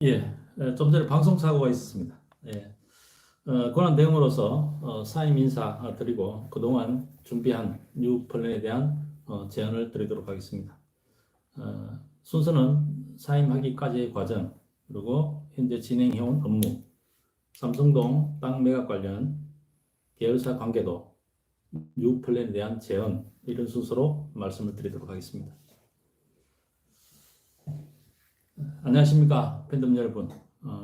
예, 좀 전에 방송 사고가 있었습니다. 예, 권한 대응으로서 사임 인사 드리고 그동안 준비한 뉴 플랜에 대한 제안을 드리도록 하겠습니다. 순서는 사임하기까지의 과정, 그리고 현재 진행해온 업무, 삼성동 땅 매각 관련 계열사 관계도, 뉴 플랜에 대한 제안, 이런 순서로 말씀을 드리도록 하겠습니다. 안녕하십니까, 팬덤 여러분.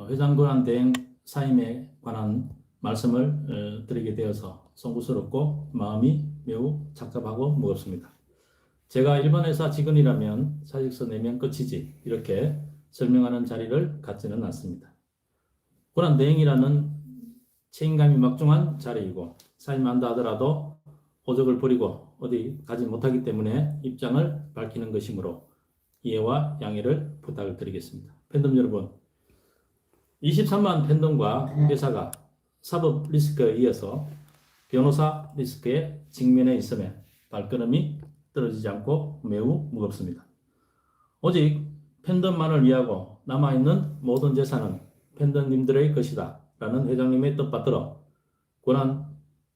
회장 권한 대행 사임에 관한 말씀을 드리게 되어서 송구스럽고 마음이 매우 착잡하고 무겁습니다. 제가 일반 회사 직원이라면 사직서 내면 끝이지 이렇게 설명하는 자리를 갖지는 않습니다. 권한 대행이라는 책임감이 막중한 자리이고 사임한다 하더라도 오적을 부리고 어디 가지 못하기 때문에 입장을 밝히는 것이므로 이해와 양해를 부탁드리겠습니다. 팬덤 여러분, 23만 팬덤과 회사가 사법 리스크에 이어서 변호사 리스크에 직면해 있음에 발걸음이 떨어지지 않고 매우 무겁습니다. 오직 팬덤만을 위하고 남아있는 모든 재산은 팬덤님들의 것이다 라는 회장님의 뜻받들어 권한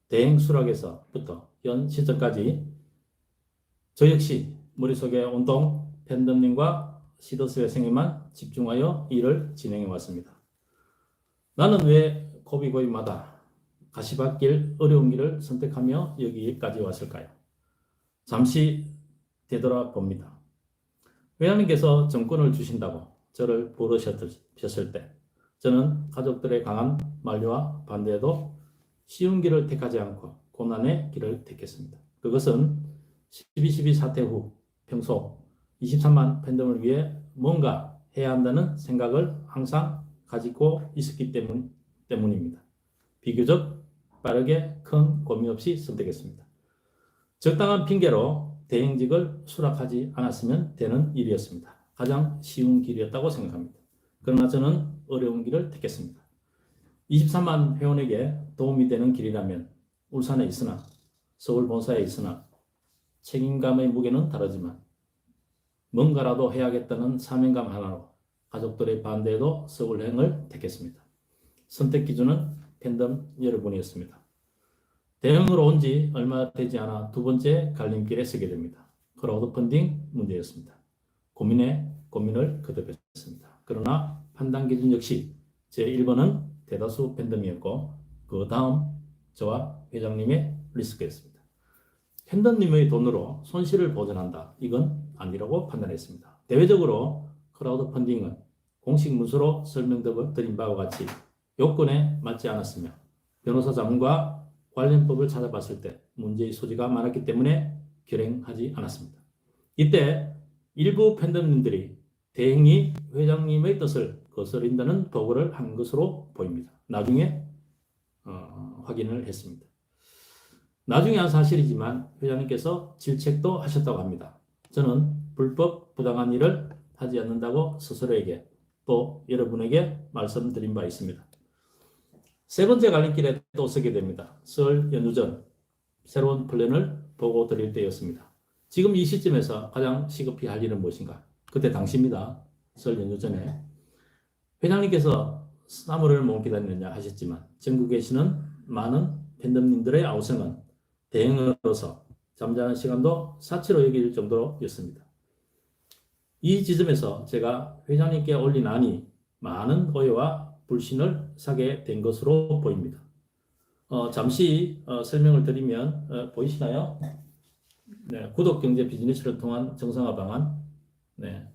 대행 수락에서부터 현 시점까지 저 역시 머릿속에 온통 팬덤님과 시더스 회생에만 집중하여 일을 진행해 왔습니다. 나는 왜 고비고비마다 가시밭길 어려운 길을 선택하며 여기까지 왔을까요? 잠시 되돌아봅니다. 회장님께서 정권을 주신다고 저를 부르셨을 때 저는 가족들의 강한 만류와 반대에도 쉬운 길을 택하지 않고 고난의 길을 택했습니다. 그것은 12.12 사태 후 평소 23만 팬덤을 위해 뭔가 해야 한다는 생각을 항상 가지고 있었기 때문입니다. 비교적 빠르게 큰 고민 없이 선택했습니다. 적당한 핑계로 대행직을 수락하지 않았으면 되는 일이었습니다. 가장 쉬운 길이었다고 생각합니다. 그러나 저는 어려운 길을 택했습니다. 23만 회원에게 도움이 되는 길이라면 울산에 있으나 서울 본사에 있으나 책임감의 무게는 다르지만 뭔가라도 해야겠다는 사명감 하나로 가족들의 반대에도 서울행을 택했습니다. 선택 기준은 팬덤 여러분이었습니다. 대응으로 온 지 얼마 되지 않아 두 번째 갈림길에 서게 됩니다. 크라우드 펀딩 문제였습니다. 고민을 거듭했습니다. 그러나 판단 기준 역시 제 1번은 대다수 팬덤이었고 그 다음 저와 회장님의 리스크였습니다. 팬덤님의 돈으로 손실을 보전한다. 이건 아니라고 판단했습니다. 대외적으로 크라우드 펀딩은 공식 문서로 설명드린 바와 같이 요건에 맞지 않았으며 변호사 자문과 관련법을 찾아봤을 때 문제의 소지가 많았기 때문에 결행하지 않았습니다. 이때 일부 팬덤님들이 대행이 회장님의 뜻을 거스른다는 보고를 한 것으로 보입니다. 나중에 확인을 했습니다. 나중에 한 사실이지만 회장님께서 질책도 하셨다고 합니다. 저는 불법 부당한 일을 하지 않는다고 스스로에게 또 여러분에게 말씀드린 바 있습니다. 세 번째 갈림길에 또 서게 됩니다. 설 연휴 전 새로운 플랜을 보고 드릴 때였습니다. 지금 이 시점에서 가장 시급히 할 일은 무엇인가? 그때 당시입니다. 설 연휴 전에 회장님께서 사물을 못 기다리느냐 하셨지만 전국에 계시는 많은 팬덤님들의 아우성은 대행으로서 잠자는 시간도 사치로 여길 정도였습니다. 이 지점에서 제가 회장님께 올리나니 많은 오해와 불신을 사게 된 것으로 보입니다. 잠시 설명을 드리면 보이시나요? 네, 구독경제 비즈니스를 통한 정상화 방안. 네,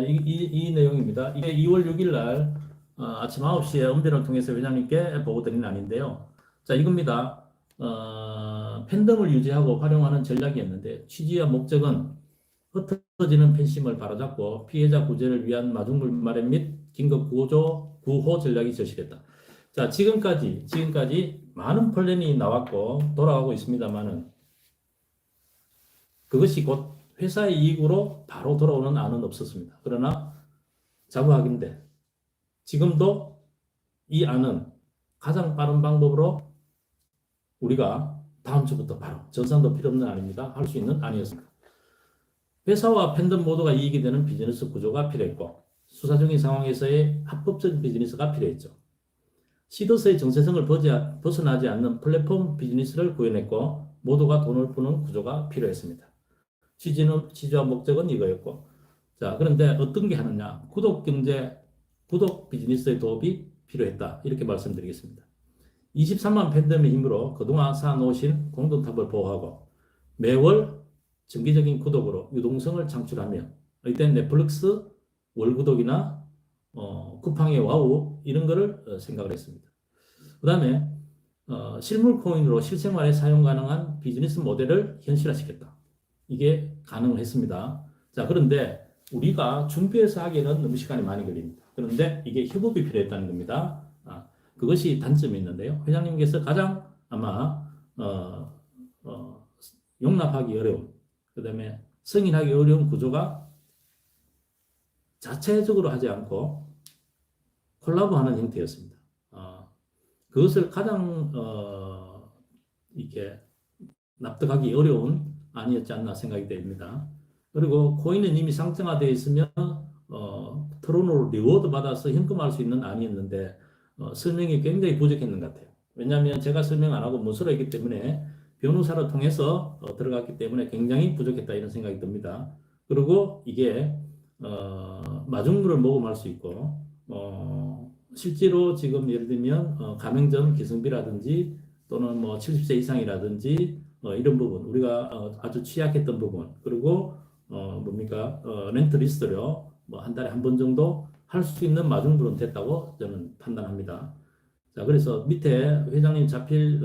이 내용입니다. 이게 2월 6일 날 아침 9시에 엄대를 통해서 회장님께 보고드린 아닌데요. 자, 이겁니다. 팬덤을 유지하고 활용하는 전략이었는데 취지와 목적은 흩어지는 팬심을 바로잡고 피해자 구제를 위한 마중물 마련 및 긴급 구호 전략이 제시됐다. 자, 지금까지 많은 플랜이 나왔고 돌아가고 있습니다만은 그것이 곧 회사의 이익으로 바로 돌아오는 안은 없었습니다. 그러나 자부하긴데 지금도 이 안은 가장 빠른 방법으로 우리가 다음 주부터 바로 전산도 필요 없는 안입니다. 할 수 있는 안이었습니다. 회사와 팬덤 모두가 이익이 되는 비즈니스 구조가 필요했고 수사 중인 상황에서의 합법적인 비즈니스가 필요했죠. 시더스의 정체성을 벗어나지 않는 플랫폼 비즈니스를 구현했고 모두가 돈을 버는 구조가 필요했습니다. 취지와 목적은 이거였고, 자, 그런데 어떤 게 하느냐? 구독 경제, 구독 비즈니스의 도움이 필요했다. 이렇게 말씀드리겠습니다. 23만 팬덤의 힘으로 그동안 쌓아놓으신 공동탑을 보호하고 매월 정기적인 구독으로 유동성을 창출하며 이때 넷플릭스 월구독이나 쿠팡의 와우 이런 거를 생각을 했습니다. 그 다음에 실물 코인으로 실생활에 사용 가능한 비즈니스 모델을 현실화시켰다. 이게 가능했습니다. 자, 그런데 우리가 준비해서 하기에는 너무 시간이 많이 걸립니다. 그런데 이게 협업이 필요했다는 겁니다. 그것이 단점이 있는데요. 회장님께서 가장 아마 용납하기 어려운, 그 다음에 승인하기 어려운 구조가 자체적으로 하지 않고 콜라보하는 형태였습니다. 그것을 가장 이렇게 납득하기 어려운 아니었지 않나 생각이 됩니다. 그리고 코인은 이미 상장화되어 있으면 트론으로 리워드 받아서 현금화할 수 있는 아니었는데 설명이 굉장히 부족했는 것 같아요. 왜냐하면 제가 설명 안 하고 문서로 했기 때문에 변호사를 통해서 들어갔기 때문에 굉장히 부족했다 이런 생각이 듭니다. 그리고 이게 마중물을 모금할 수 있고 실제로 지금 예를 들면 가맹점 기성비라든지 또는 뭐 70세 이상이라든지 이런 부분 우리가 아주 취약했던 부분 그리고 뭡니까 렌트 리스트료 뭐 한 달에 한 번 정도 할 수 있는 마중물은 됐다고 저는 판단합니다. 자, 그래서 밑에 회장님 자필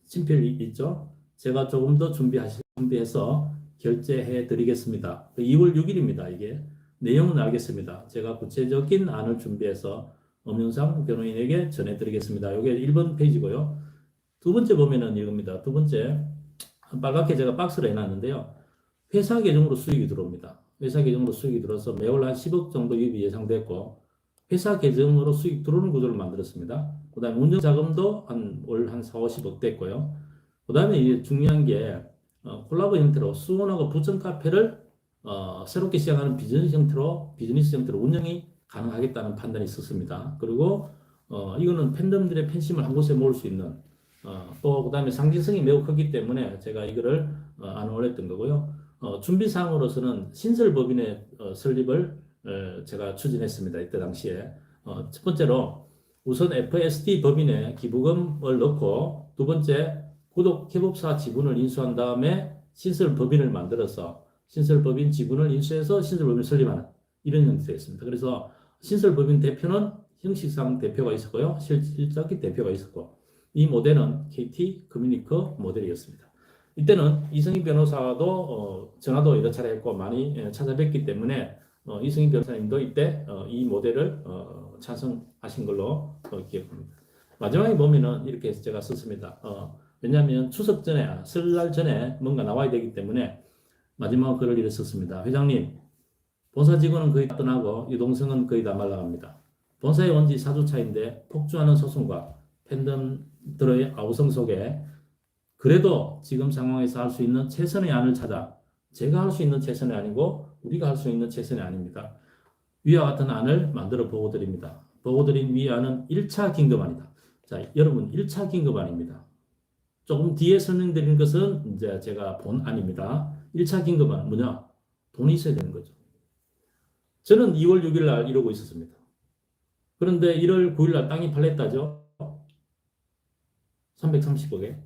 친필이 있죠. 제가 조금 더 준비해서 결제해 드리겠습니다. 2월 6일입니다. 이게 내용은 알겠습니다. 제가 구체적인 안을 준비해서 엄윤상 변호인에게 전해드리겠습니다. 이게 1번 페이지고요. 두 번째 보면은 이겁니다. 두 번째 빨갛게 제가 박스를 해놨는데요. 회사 계정으로 수익이 들어옵니다. 회사 계정으로 수익이 들어서 매월 한 10억 정도 유입이 예상됐고 회사 계정으로 수익 들어오는 구조를 만들었습니다. 그 다음에 운영 자금도 월 한 4, 50억 됐고요. 그 다음에 이게 중요한 게 콜라보 형태로 수원하고 부천 카페를 새롭게 시작하는 비즈니스 형태로 운영이 가능하겠다는 판단이 있었습니다. 그리고 이거는 팬덤들의 팬심을 한 곳에 모을 수 있는 또 그다음에 상징성이 매우 크기 때문에 제가 이거를 안 올렸던 거고요. 준비사항으로서는 신설법인의 설립을 제가 추진했습니다. 이때 당시에 첫 번째로 우선 FSD 법인에 기부금을 넣고 두 번째 구독 협업사 지분을 인수한 다음에 신설법인을 만들어서 신설법인 지분을 인수해서 신설법인을 설립하는 이런 형태였습니다. 그래서 신설법인 대표는 형식상 대표가 있었고요. 실질적인 대표가 있었고 이 모델은 KT 커뮤니커 모델이었습니다. 이때는 이승희 변호사도 전화도 여러 차례 했고 많이 찾아뵙기 때문에 이승희 변호사님도 이때 이 모델을 찬성하신 걸로 기억합니다. 마지막에 보면은 이렇게 제가 썼습니다. 왜냐하면 추석 전에 설날 전에 뭔가 나와야 되기 때문에 마지막 글을 이렇게 썼습니다. 회장님, 본사 직원은 거의 다 떠나고 유동성은 거의 다 말라갑니다. 본사에 온 지 4주 차인데 폭주하는 소송과 팬덤들의 아우성 속에 그래도 지금 상황에서 할 수 있는 최선의 안을 찾아 제가 할 수 있는 최선이 아니고 우리가 할 수 있는 최선이 아닙니다. 위와 같은 안을 만들어 보고 드립니다. 보고 드린 위 안은 1차 긴급안이다. 자, 여러분 1차 긴급안입니다. 조금 뒤에 설명드린 것은 이제 제가 본 안입니다. 1차 긴급안 뭐냐? 돈이 있어야 되는 거죠. 저는 2월 6일 날 이러고 있었습니다. 그런데 1월 9일 날 땅이 팔렸다죠. 330억에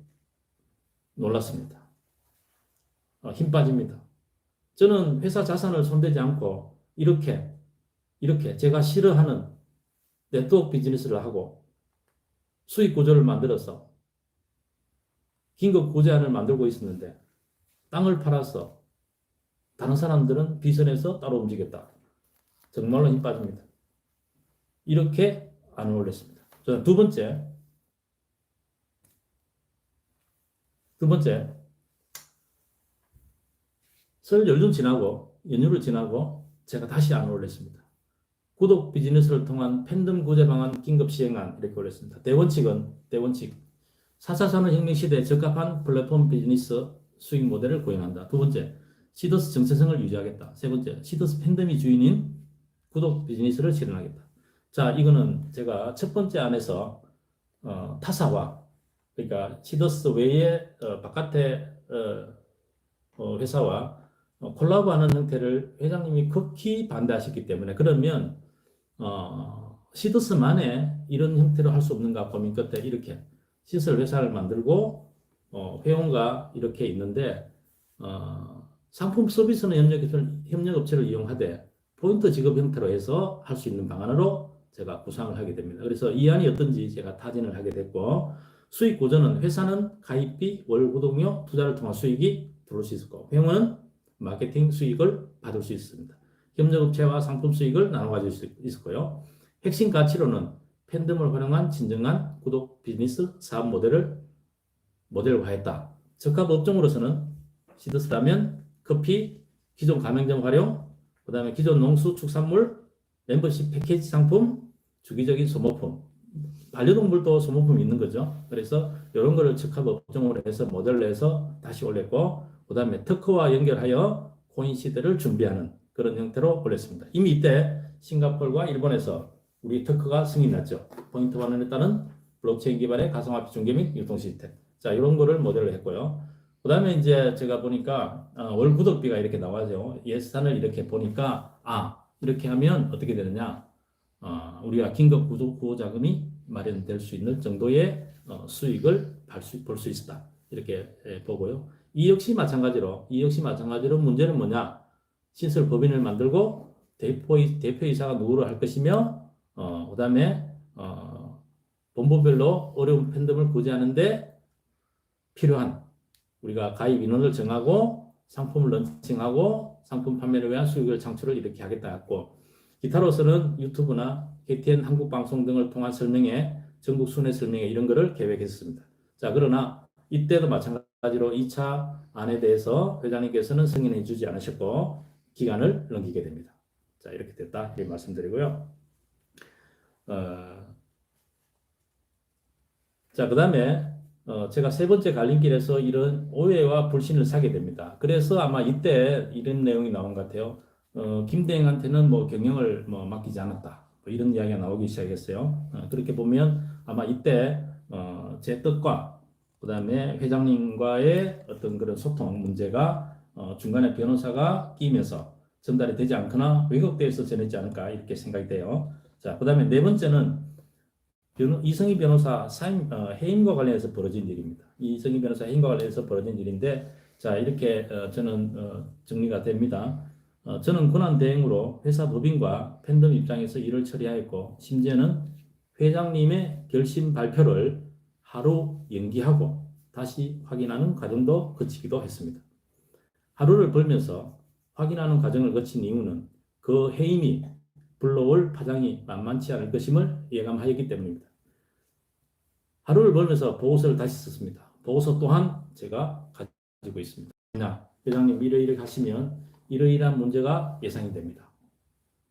놀랐습니다. 힘 빠집니다. 저는 회사 자산을 손대지 않고 이렇게 제가 싫어하는 네트워크 비즈니스를 하고 수익 구조를 만들어서 긴급 구제안을 만들고 있었는데 땅을 팔아서 다른 사람들은 비선에서 따로 움직였다. 정말로 힘 빠집니다. 이렇게 안을 올렸습니다. 저는 두 번째 설 연휴를 지나고 제가 다시 안을 올렸습니다. 구독 비즈니스를 통한 팬덤 구제 방안 긴급 시행안 이렇게 올렸습니다. 대원칙 4차 산업혁명 시대에 적합한 플랫폼 비즈니스 수익 모델을 구현한다. 두 번째, 시더스 정체성을 유지하겠다. 세 번째, 시더스 팬덤이 주인인 구독 비즈니스를 실현하겠다. 자, 이거는 제가 첫 번째 안에서 타사와, 그러니까 시더스 외에 바깥의 회사와 콜라보하는 형태를 회장님이 극히 반대하셨기 때문에, 그러면 시더스만의 이런 형태로 할 수 없는가 고민 끝에 이렇게 시설 회사를 만들고 회원과 이렇게 있는데, 상품 서비스는 협력업체를 이용하되 포인트 지급 형태로 해서 할 수 있는 방안으로 제가 구상을 하게 됩니다. 그래서 이 안이 어떤지 제가 타진을 하게 됐고, 수익 구조는 회사는 가입비, 월 구독료, 투자를 통한 수익이 들어올 수 있을 거고, 회원은 마케팅 수익을 받을 수 있습니다. 협력업체와 상품 수익을 나눠 가질 수 있을 거요. 핵심 가치로는 팬덤을 활용한 진정한 구독 비즈니스 사업 모델화했다. 적합 업종으로서는 시더스라면 커피, 기존 가맹점 활용, 그 다음에 기존 농수축산물, 멤버십 패키지 상품, 주기적인 소모품, 반려동물도 소모품이 있는 거죠. 그래서 이런 거를 적합 업종으로 해서 모델로 해서 다시 올렸고, 그 다음에 특허와 연결하여 코인 시대를 준비하는 그런 형태로 올렸습니다. 이미 이때 싱가포르와 일본에서 우리 특허가 승인이 났죠. 포인트 환원에 따른 블록체인 기반의 가상화폐 중개 및 유통 시스템. 자, 이런 거를 모델로 했고요. 그 다음에 이제 제가 보니까 월 구독비가 이렇게 나와죠. 예산을 이렇게 보니까 이렇게 하면 어떻게 되느냐, 우리가 긴급 구호 자금이 마련될 수 있는 정도의 수익을 볼 수 있다, 이렇게 보고요. 이 역시 마찬가지로 문제는 뭐냐, 신설 법인을 만들고 대표이사가 누구로 할 것이며, 그 다음에 본부별로 어려운 팬덤을 구제하는데 필요한, 우리가 가입 인원을 정하고 상품을 런칭하고 상품 판매를 위한 수익을 창출을 이렇게 하겠다 했고, 기타로서는 유튜브나 KTN 한국방송 등을 통한 설명회, 전국 순회 설명회 이런 거를 계획했습니다. 자, 그러나 이때도 마찬가지로 2차 안에 대해서 회장님께서는 승인해 주지 않으셨고 기간을 넘기게 됩니다. 자, 이렇게 됐다, 이렇게 말씀드리고요. 자, 그 다음에 제가 세 번째 갈림길에서 이런 오해와 불신을 사게 됩니다. 그래서 아마 이때 이런 내용이 나온 것 같아요. 김대행한테는 뭐 경영을 맡기지 않았다, 뭐 이런 이야기가 나오기 시작했어요. 그렇게 보면 아마 이때 제 뜻과 그 다음에 회장님과의 어떤 그런 소통 문제가 중간에 변호사가 끼면서 전달이 되지 않거나 왜곡되어서 전했지 않을까, 이렇게 생각이 돼요. 자, 그 다음에 네 번째는 이성희 변호사 해임과 관련해서 벌어진 일입니다. 이성희 변호사 해임과 관련해서 벌어진 일인데, 자, 이렇게 저는 정리가 됩니다. 저는 권한대행으로 회사 법인과 팬덤 입장에서 일을 처리하였고, 심지어는 회장님의 결심 발표를 하루 연기하고 다시 확인하는 과정도 거치기도 했습니다. 하루를 벌면서 확인하는 과정을 거친 이유는 그 해임이 불러올 파장이 만만치 않을 것임을 예감하였기 때문입니다. 하루를 벌면서 보고서를 다시 썼습니다. 보고서 또한 제가 가지고 있습니다. 회장님 이러이러 하시면 이러이러한 문제가 예상이 됩니다.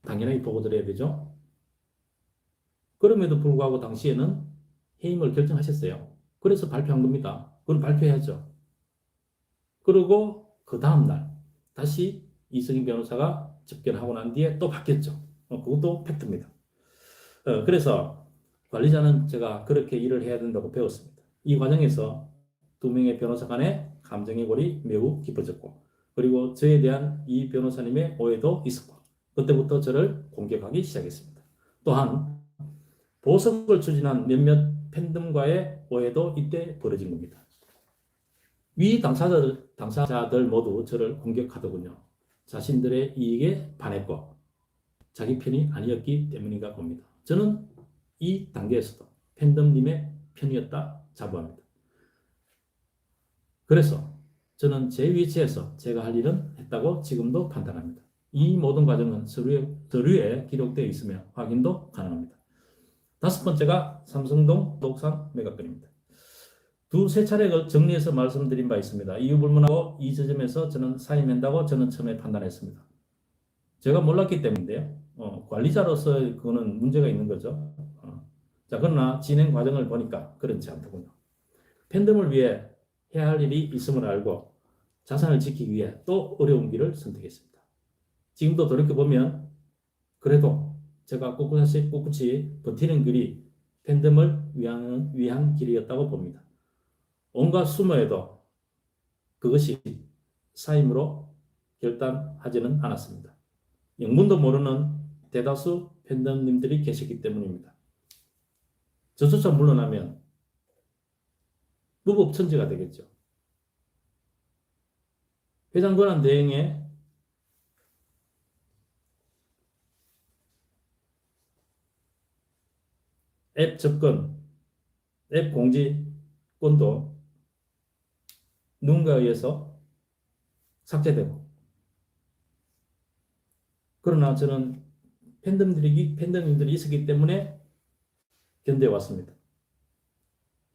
당연히 보고 드려야 되죠. 그럼에도 불구하고 당시에는 해임을 결정하셨어요. 그래서 발표한 겁니다. 그럼 발표해야죠. 그리고 그 다음날 다시 이성희 변호사가 접견하고 난 뒤에 또 바뀌었죠. 그것도 팩트입니다. 그래서 관리자는 제가 그렇게 일을 해야 된다고 배웠습니다. 이 과정에서 두 명의 변호사 간의 감정의 골이 매우 깊어졌고, 그리고 저에 대한 이 변호사님의 오해도 있었고, 그때부터 저를 공격하기 시작했습니다. 또한 보석을 추진한 몇몇 팬덤과의 오해도 이때 벌어진 겁니다. 위 당사자들 모두 저를 공격하더군요. 자신들의 이익에 반했고 자기 편이 아니었기 때문인가 봅니다. 저는 이 단계에서도 팬덤님의 편이었다 자부합니다. 그래서 저는 제 위치에서 제가 할 일은 했다고 지금도 판단합니다. 이 모든 과정은 서류에 기록되어 있으며 확인도 가능합니다. 다섯 번째가 삼성동 독산 매각건입니다. 두세 차례 정리해서 말씀드린 바 있습니다. 이유 불문하고 이 지점에서 저는 사임한다고 저는 처음에 판단했습니다. 제가 몰랐기 때문인데요. 관리자로서 그거는 문제가 있는 거죠. 자, 그러나 진행 과정을 보니까 그렇지 않더군요. 팬덤을 위해 해야 할 일이 있음을 알고 자산을 지키기 위해 또 어려운 길을 선택했습니다. 지금도 돌이켜보면 그래도 제가 꿋꿋이 버티는 길이 팬덤을 위한 길이었다고 봅니다. 온갖 수모에도 그것이 사임으로 결단하지는 않았습니다. 영문도 모르는 대다수 팬덤님들이 계시기 때문입니다. 저조차 물러나면 무법천지가 되겠죠. 회장 권한 대행에 앱 접근, 앱 공지권도 누군가에 의해서 삭제되고, 그러나 저는 팬덤님들이 있었기 때문에 견뎌왔습니다.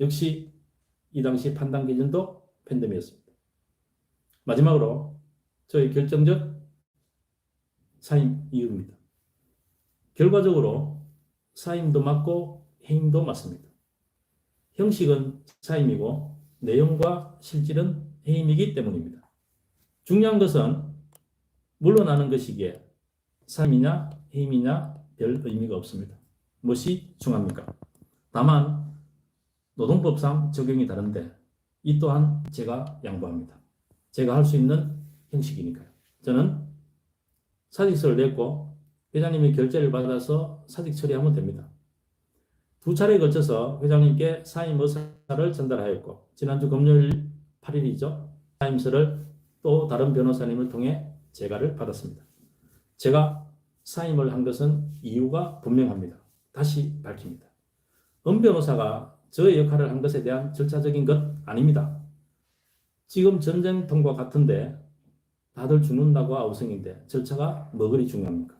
역시 이 당시 판단 기준도 팬덤이었습니다. 마지막으로 저의 결정적 사임 이유입니다. 결과적으로 사임도 맞고 해임도 맞습니다. 형식은 사임이고 내용과 실질은 해임이기 때문입니다. 중요한 것은 물러나는 것이기에 사임이냐 해임이냐 별 의미가 없습니다. 무엇이 중요합니까? 다만 노동법상 적용이 다른데 이 또한 제가 양보합니다. 제가 할 수 있는 형식이니까요. 저는 사직서를 냈고 회장님이 결재를 받아서 사직 처리하면 됩니다. 2차례에 걸쳐서 회장님께 사임 의사를 전달하였고 지난주 금요일 8일이죠. 사임서를 또 다른 변호사님을 통해 제가를 받았습니다. 제가 사임을 한 것은 이유가 분명합니다. 다시 밝힙니다. 은 변호사가 저의 역할을 한 것에 대한 절차적인 것 아닙니다. 지금 전쟁통과 같은데 다들 죽는다고 아우성인데 절차가 뭐 그리 중요합니까?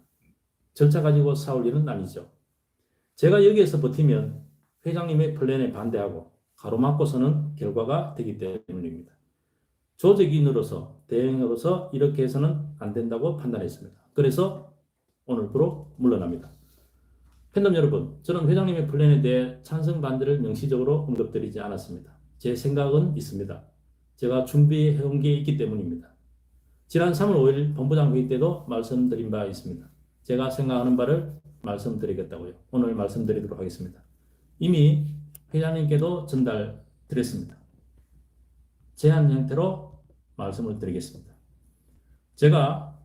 절차 가지고 싸울 일은 아니죠. 제가 여기에서 버티면 회장님의 플랜에 반대하고 가로막고서는 결과가 되기 때문입니다. 조직인으로서 대행으로서 이렇게 해서는 안 된다고 판단했습니다. 그래서 오늘부로 물러납니다. 팬덤 여러분, 저는 회장님의 플랜에 대해 찬성 반대를 명시적으로 언급드리지 않았습니다. 제 생각은 있습니다. 제가 준비해온 게 있기 때문입니다. 지난 3월 5일 본부장 회의 때도 말씀드린 바 있습니다. 제가 생각하는 바를 말씀드리겠다고요. 오늘 말씀드리도록 하겠습니다. 이미 회장님께도 전달드렸습니다. 제안 형태로 말씀을 드리겠습니다. 제가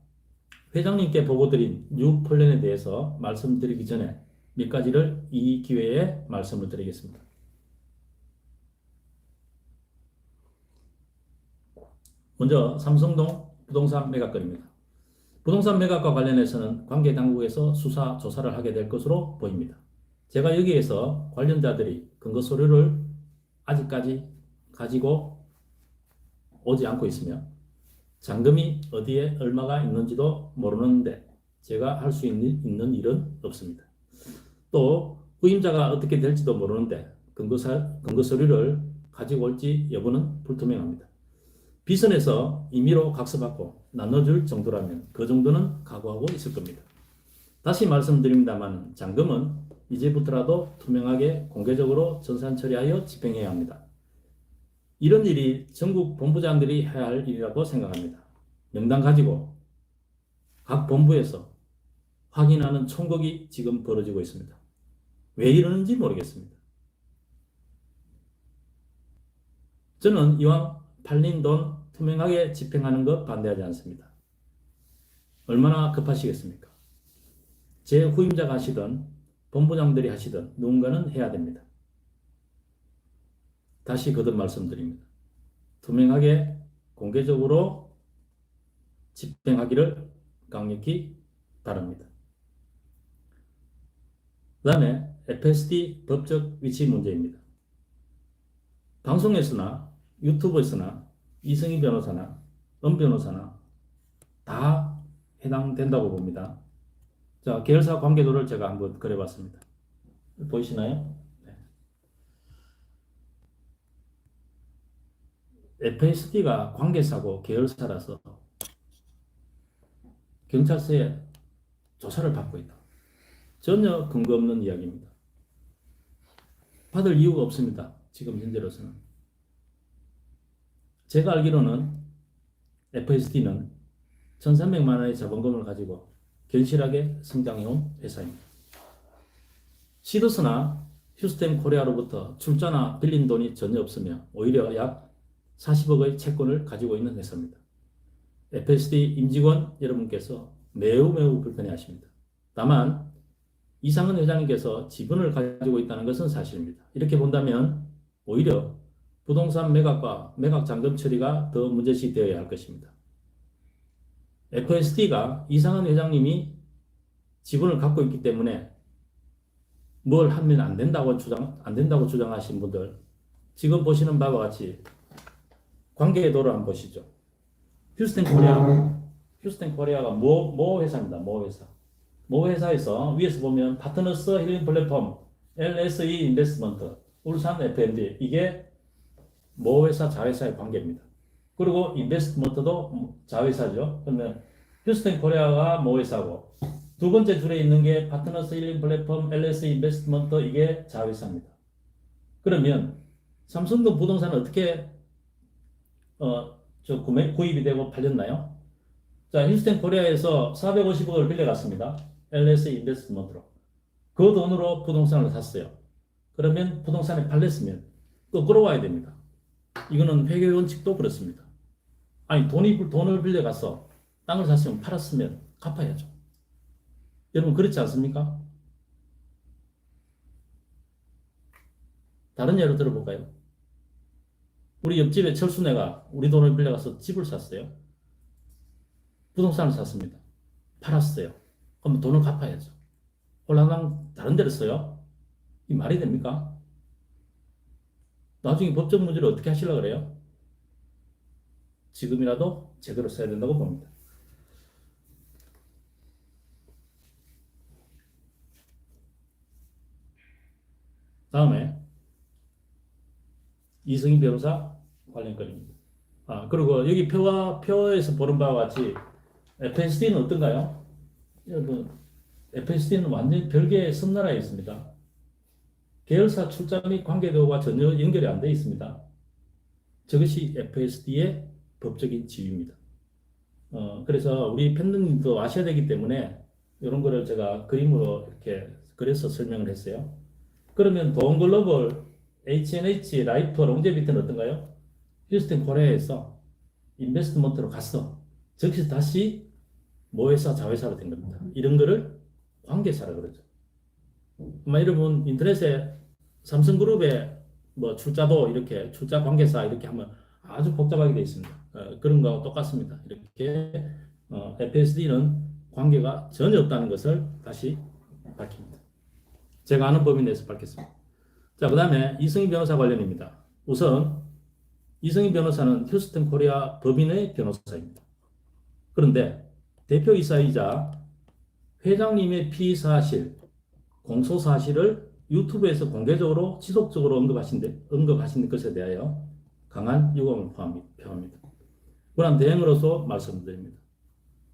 회장님께 보고드린 뉴 플랜에 대해서 말씀드리기 전에 몇 가지를 이 기회에 말씀을 드리겠습니다. 먼저 삼성동 부동산 매각건입니다. 부동산 매각과 관련해서는 관계당국에서 수사 조사를 하게 될 것으로 보입니다. 제가 여기에서 관련자들이 근거 서류를 아직까지 가지고 오지 않고 있으며 잔금이 어디에 얼마가 있는지도 모르는데 제가 할 수 있는 일은 없습니다. 또 후임자가 어떻게 될지도 모르는데 근거 서류를 가지고 올지 여부는 불투명합니다. 비선에서 임의로 각서받고 나눠줄 정도라면 그 정도는 각오하고 있을 겁니다. 다시 말씀드립니다만 잔금은 이제부터라도 투명하게 공개적으로 전산 처리하여 집행해야 합니다. 이런 일이 전국 본부장들이 해야 할 일이라고 생각합니다. 명단 가지고 각 본부에서 확인하는 총극이 지금 벌어지고 있습니다. 왜 이러는지 모르겠습니다. 저는 이왕 팔린 돈 투명하게 집행하는 것 반대하지 않습니다. 얼마나 급하시겠습니까? 제 후임자가 하시든 본부장들이 하시든 누군가는 해야 됩니다. 다시 거듭 말씀드립니다. 투명하게 공개적으로 집행하기를 강력히 바랍니다. 그 다음에 FSD 법적 위치 문제입니다. 방송에서나 유튜브에서나 이승희 변호사나 은 변호사나 다 해당된다고 봅니다. 자, 계열사 관계도를 제가 한번 그려봤습니다. 보이시나요? 네. FSD가 관계사고 계열사라서 경찰서에 조사를 받고 있다. 전혀 근거 없는 이야기입니다. 받을 이유가 없습니다. 지금 현재로서는. 제가 알기로는 FSD는 1,300만 원의 자본금을 가지고 견실하게 성장해온 회사입니다. 시더스나 휴스템 코리아로부터 출자나 빌린 돈이 전혀 없으며 오히려 약 40억의 채권을 가지고 있는 회사입니다. FSD 임직원 여러분께서 매우 불편해하십니다. 다만 이상은 회장님께서 지분을 가지고 있다는 것은 사실입니다. 이렇게 본다면 오히려 부동산 매각과 매각 잔금 처리가 더 문제시 되어야 할 것입니다. FSD가 이상은 회장님이 지분을 갖고 있기 때문에 뭘 하면 안 된다고 주장하신 분들, 지금 보시는 바와 같이 관계도를 한번 보시죠. 휴스턴 코리아가 모 회사입니다. 모 회사에서 위에서 보면 파트너스 힐링 플랫폼, LSE 인베스트먼트, 울산 FMD, 이게 모 회사 자회사의 관계입니다. 그리고 인베스트먼트도 자회사죠. 그러면 휴스턴 코리아가 모 회사고, 두 번째 줄에 있는 게 파트너스 힐링 플랫폼, LSE 인베스트먼트, 이게 자회사입니다. 그러면 삼성동 부동산은 어떻게 구입이 되고 팔렸나요? 자, 휴스턴 코리아에서 450억을 빌려갔습니다. LSE 인베스트먼트로. 그 돈으로 부동산을 샀어요. 그러면 부동산이 팔렸으면 또 끌어와야 됩니다. 이거는 회계 원칙도 그렇습니다. 아니, 돈을 빌려가서 땅을 샀으면 팔았으면 갚아야죠. 여러분, 그렇지 않습니까? 다른 예로 들어볼까요? 우리 옆집에 철수네가 우리 돈을 빌려가서 집을 샀어요. 부동산을 샀습니다. 팔았어요. 그럼 돈을 갚아야죠. 홀라당 다른 데를 써요? 이 말이 됩니까? 나중에 법적 문제를 어떻게 하시려고 그래요? 지금이라도 제대로 써야 된다고 봅니다. 다음에 이승희 변호사 관련 건입니다. 그리고 여기 표에서 보는 바와 같이 FSD는 어떤가요? 여러분, FSD는 완전히 별개의 섬나라에 있습니다. 계열사 출자 및 관계도와 전혀 연결이 안 되어 있습니다. 저것이 FSD의 법적인 지위입니다. 그래서 우리 팬들님도 아셔야 되기 때문에 이런 거를 제가 그림으로 이렇게 그래서 설명을 했어요. 그러면 동글로벌, H&H, 라이프, 롱제비트는 어떤가요? 휴스턴 코리아에서 인베스트먼트로 갔어. 저기서 다시 모회사, 자회사로 된 겁니다. 이런 거를 관계사라 그러죠. 여러분 인터넷에 삼성그룹의 뭐 출자도 이렇게 출자 관계사 이렇게 하면 아주 복잡하게 되어 있습니다. 그런 거하고 똑같습니다. 이렇게 FSD는 관계가 전혀 없다는 것을 다시 밝힙니다. 제가 아는 범위 내에서 밝혔습니다. 자, 그 다음에 이승희 변호사 관련입니다. 우선 이승희 변호사는 휴스턴 코리아 법인의 변호사입니다. 그런데 대표이사이자 회장님의 피의사실, 공소사실을 유튜브에서 공개적으로 지속적으로 언급하신 것에 대하여 강한 유감을 표합니다. 그런 대응으로서 말씀드립니다.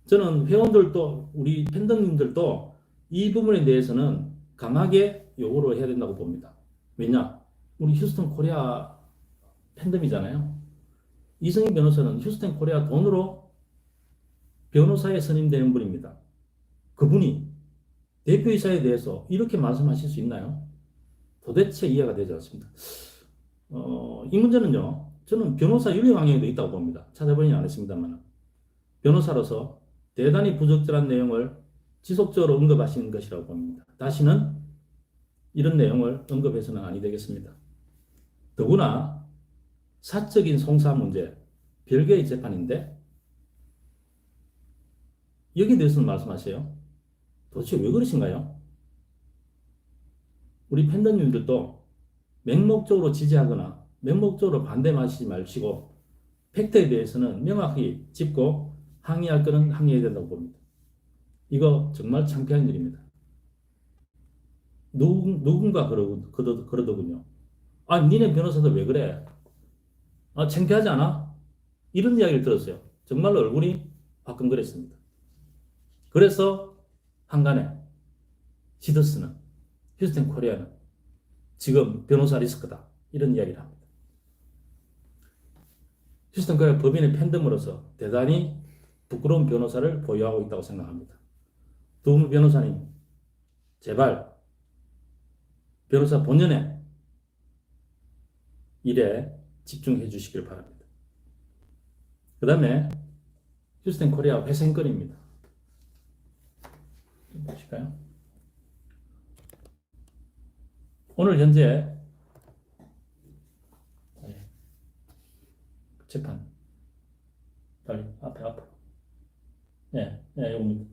저는 회원들도 우리 팬덤님들도 이 부분에 대해서는 강하게 요구를 해야 된다고 봅니다. 왜냐? 우리 휴스턴 코리아 팬덤이잖아요. 이승희 변호사는 휴스턴 코리아 돈으로 변호사에 선임되는 분입니다. 그분이 대표이사에 대해서 이렇게 말씀하실 수 있나요? 도대체 이해가 되지 않습니다. 이 문제는요, 저는 변호사 윤리 강령에도 있다고 봅니다. 찾아보진 않았습니다만, 변호사로서 대단히 부적절한 내용을 지속적으로 언급하시는 것이라고 봅니다. 다시는 이런 내용을 언급해서는 아니 되겠습니다. 더구나 사적인 송사 문제, 별개의 재판인데 여기에 대해서는 말씀하세요. 도대체 왜 그러신가요? 우리 팬덤님들도 맹목적으로 지지하거나 맹목적으로 반대하시지 마시고 팩트에 대해서는 명확히 짚고 항의할 거는 항의해야 된다고 봅니다. 이거 정말 창피한 일입니다. 누군가 그러더군요. 니네 변호사들 왜 그래? 창피하지 않아? 이런 이야기를 들었어요. 정말로 얼굴이 화끈거렸습니다. 그래서 한간에 시더스는 휴스턴 코리아는 지금 변호사 리스크다 이런 이야기를 합니다. 휴스턴 코리아 법인의 팬덤으로서 대단히 부끄러운 변호사를 보유하고 있다고 생각합니다. 두 변호사님, 제발 변호사 본연의 일에 집중해 주시길 바랍니다. 그 다음에 휴스턴 코리아 회생건입니다. 좀 보실까요? 오늘 현재 재판 빨리 앞으로 이겁니다.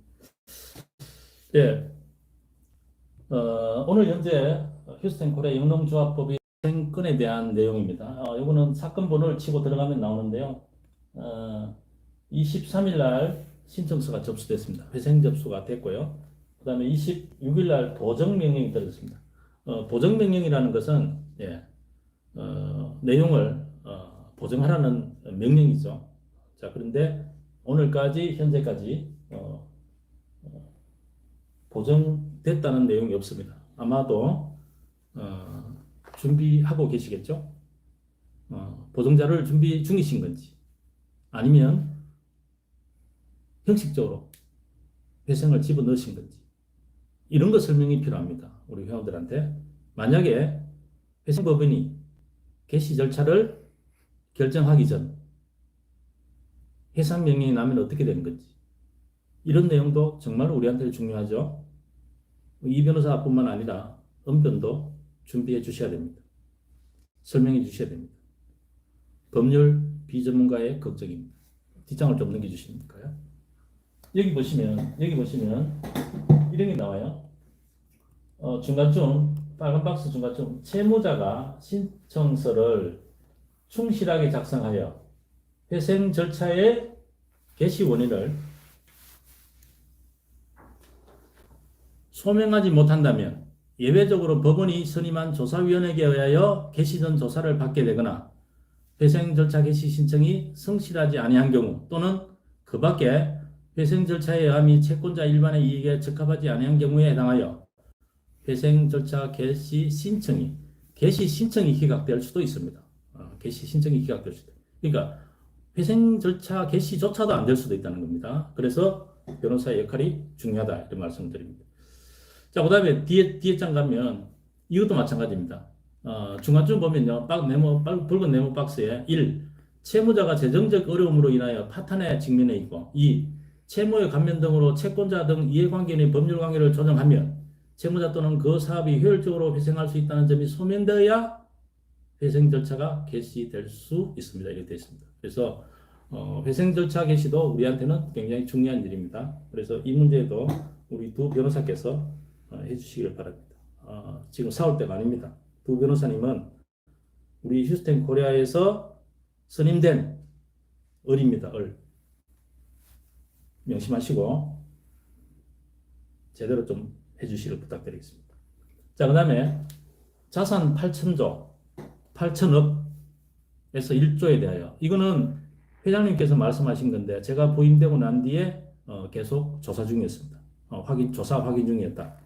오늘 현재 휴스턴 코리아 영농조합법의 회생건에 대한 내용입니다. 이거는 사건 번호를 치고 들어가면 나오는데요. 23일 날 신청서가 접수됐습니다. 회생 접수가 됐고요. 그 다음에 26일 날 보정명령이 떨어졌습니다. 보정명령이라는 것은 내용을 보정하라는 명령이죠. 자, 그런데 오늘까지 현재까지 보정됐다는 내용이 없습니다. 아마도 준비하고 계시겠죠? 보정자를 준비 중이신 건지 아니면 형식적으로 회생을 집어넣으신 건지 이런 거 설명이 필요합니다. 우리 회원들한테. 만약에 회생법인이 개시 절차를 결정하기 전 해상 명령이 나면 어떻게 되는 건지 이런 내용도 정말 우리한테 중요하죠. 이 변호사뿐만 아니라 은변도 준비해 주셔야 됩니다. 설명해 주셔야 됩니다. 법률 비전문가의 걱정입니다. 뒷장을 좀 넘겨주시니까요. 여기 보시면 이런 게 나와요. 중간쯤 빨간 박스 중간쯤 채무자가 신청서를 충실하게 작성하여 회생 절차의 개시 원인을 소명하지 못한다면 예외적으로 법원이 선임한 조사위원에게 의하여 개시 전 조사를 받게 되거나 회생 절차 개시 신청이 성실하지 아니한 경우 또는 그 밖에 회생 절차에 의함이 채권자 일반의 이익에 적합하지 아니한 경우에 해당하여 회생 절차 개시 신청이 기각될 수도 있습니다. 개시 신청이 기각될 수도. 그러니까 회생 절차 개시조차도 안 될 수도 있다는 겁니다. 그래서 변호사의 역할이 중요하다 이런 말씀을 드립니다. 자, 그다음에 뒤에 장 가면 이것도 마찬가지입니다. 중간쯤 보면요, 붉은 네모 박스에 1. 채무자가 재정적 어려움으로 인하여 파탄에 직면해 있고 2. 채무의 감면 등으로 채권자 등 이해관계인의 법률관계를 조정하면 채무자 또는 그 사업이 효율적으로 회생할 수 있다는 점이 소명되어야 회생 절차가 개시될 수 있습니다. 이렇게 되어 있습니다. 그래서 회생 절차 개시도 우리한테는 굉장히 중요한 일입니다. 그래서 이 문제도 우리 두 변호사께서 해주시길 바랍니다. 지금 싸울 때가 아닙니다. 두 변호사님은 우리 휴스턴 코리아에서 선임된 을입니다. 을. 명심하시고 제대로 좀 해주시길 부탁드리겠습니다. 자, 그 다음에 자산 8천억에서 1조에 대하여 이거는 회장님께서 말씀하신 건데 제가 부임되고 난 뒤에 계속 조사 중이었습니다. 조사 확인 중이었다.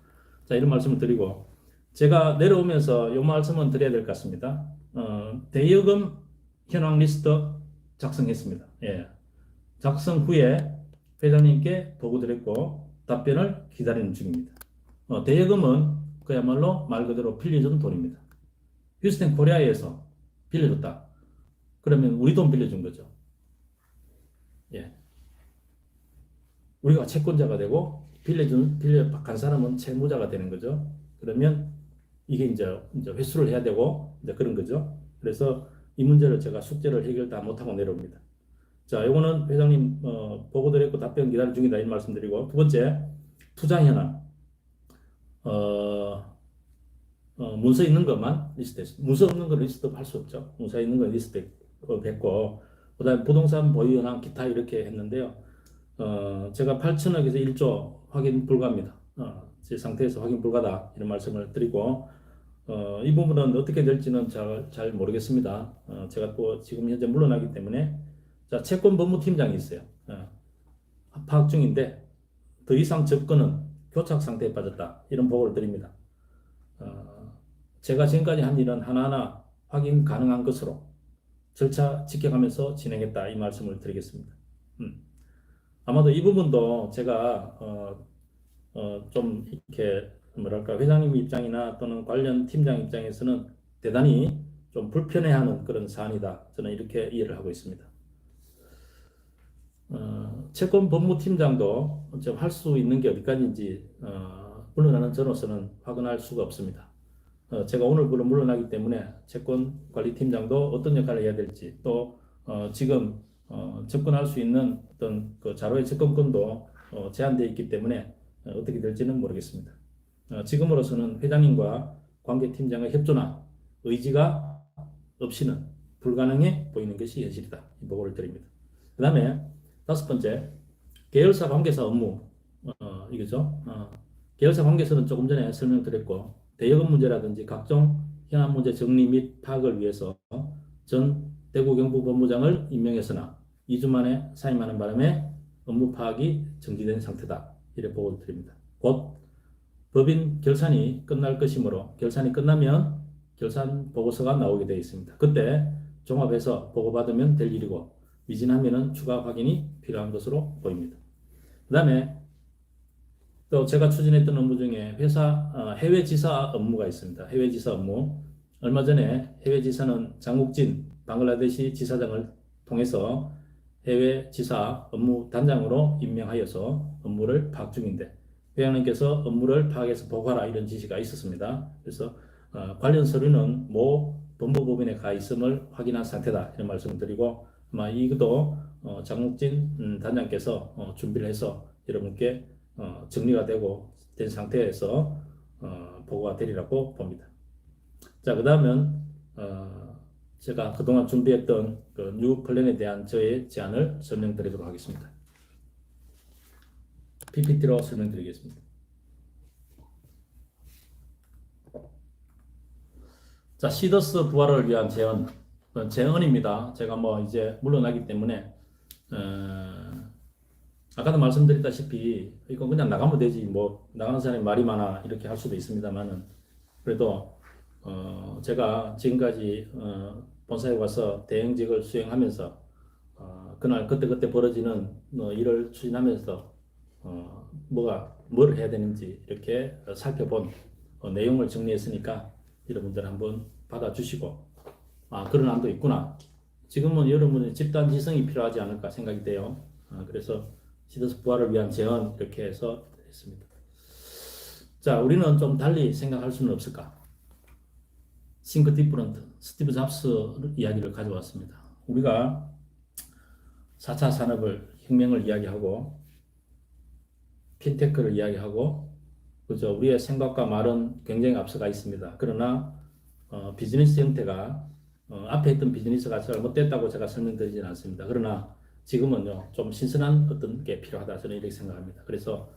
자, 이런 말씀을 드리고 제가 내려오면서 이 말씀은 드려야 될 것 같습니다. 대여금 현황 리스트 작성했습니다. 예. 작성 후에 회장님께 보고 드렸고 답변을 기다리는 중입니다. 대여금은 그야말로 말 그대로 빌려준 돈입니다. 휴스턴 코리아에서 빌려줬다. 그러면 우리 돈 빌려준 거죠. 예. 우리가 채권자가 되고 빌려간 사람은 채무자가 되는 거죠. 그러면 이게 이제 회수를 해야 되고 이제 그런 거죠. 그래서 이 문제를 제가 숙제를 해결 다 못하고 내려옵니다. 자, 이거는 회장님 보고 드렸고 답변 기다려 중이다 이 말씀드리고 두 번째 투자 현황 문서 있는 것만 리스트했습니다. 문서 없는 거 리스트 할 수 없죠. 문서 있는 거 리스트 했고 그다음에 부동산 보유 현황 기타 이렇게 했는데요. 제가 8천억에서 1조 확인 불가입니다. 제 상태에서 확인 불가다 이런 말씀을 드리고 이 부분은 어떻게 될지는 잘 모르겠습니다. 제가 또 지금 현재 물러나기 때문에 자, 채권 법무팀장이 있어요. 파악 중인데 더 이상 접근은 교착 상태에 빠졌다 이런 보고를 드립니다. 제가 지금까지 한 일은 하나하나 확인 가능한 것으로 절차 지켜가면서 진행했다 이 말씀을 드리겠습니다. 아마도 이 부분도 제가 좀 이렇게 뭐랄까 회장님 입장이나 또는 관련 팀장 입장에서는 대단히 좀 불편해하는 그런 사안이다. 저는 이렇게 이해를 하고 있습니다. 채권 법무팀장도 할 수 있는 게 어디까지인지 물러나는 저로서는 확언할 수가 없습니다. 제가 오늘 물러나기 때문에 채권관리팀장도 어떤 역할을 해야 될지 또 지금 접근할 수 있는 어떤 그 자료의 접근권도 제한되어 있기 때문에 어떻게 될지는 모르겠습니다. 지금으로서는 회장님과 관계팀장의 협조나 의지가 없이는 불가능해 보이는 것이 현실이다. 이 보고를 드립니다. 그 다음에 다섯 번째, 계열사 관계사 업무 이거죠. 계열사 관계사는 조금 전에 설명드렸고 대여금 문제라든지 각종 현안 문제 정리 및 파악을 위해서 전 대구 경북본부장을 임명했으나 2주 만에 사임하는 바람에 업무 파악이 정지된 상태다. 이래 보고를 드립니다. 곧 법인 결산이 끝날 것이므로 결산이 끝나면 결산 보고서가 나오게 되어 있습니다. 그때 종합해서 보고받으면 될 일이고 미진하면 추가 확인이 필요한 것으로 보입니다. 그 다음에 또 제가 추진했던 업무 중에 해외 지사 업무가 있습니다. 해외 지사 업무. 얼마 전에 해외 지사는 장욱진 방글라데시 지사장을 통해서 해외 지사 업무 단장으로 임명하여서 업무를 파악 중인데 회장님께서 업무를 파악해서 보고하라 이런 지시가 있었습니다. 그래서 관련 서류는 모 법무법인에 가 있음을 확인한 상태다 이런 말씀을 드리고 아마 이것도 장욱진 단장께서 준비를 해서 여러분께 정리가 된 상태에서 보고가 되리라고 봅니다. 자, 그 다음은 제가 그동안 준비했던 그 뉴 플랜에 대한 저의 제안을 설명드리도록 하겠습니다. PPT로 설명드리겠습니다. 자, 시더스 부활을 위한 제언입니다. 제가 뭐 이제 물러나기 때문에 아까도 말씀드렸다시피 이거 그냥 나가면 되지 뭐 나가는 사람이 말이 많아 이렇게 할 수도 있습니다만은 그래도 제가 지금까지 본사에 와서 대행직을 수행하면서 그날 그때 벌어지는 일을 추진하면서 뭘 해야 되는지 이렇게 살펴본 내용을 정리했으니까 여러분들 한번 받아주시고 그런 안도 있구나. 지금은 여러분의 집단 지성이 필요하지 않을까 생각이 돼요. 그래서 시더스 부활을 위한 제언 이렇게 해서 했습니다. 자, 우리는 좀 달리 생각할 수는 없을까? 싱크 디퍼런트 스티브 잡스 이야기를 가져왔습니다. 우리가 4차 혁명을 이야기하고 핀테크를 이야기하고 그죠? 우리의 생각과 말은 굉장히 앞서가 있습니다. 그러나 비즈니스 형태가 앞에 있던 비즈니스가 잘못됐다고 제가 설명드리지는 않습니다. 그러나 지금은요 좀 신선한 어떤 게 필요하다 저는 이렇게 생각합니다. 그래서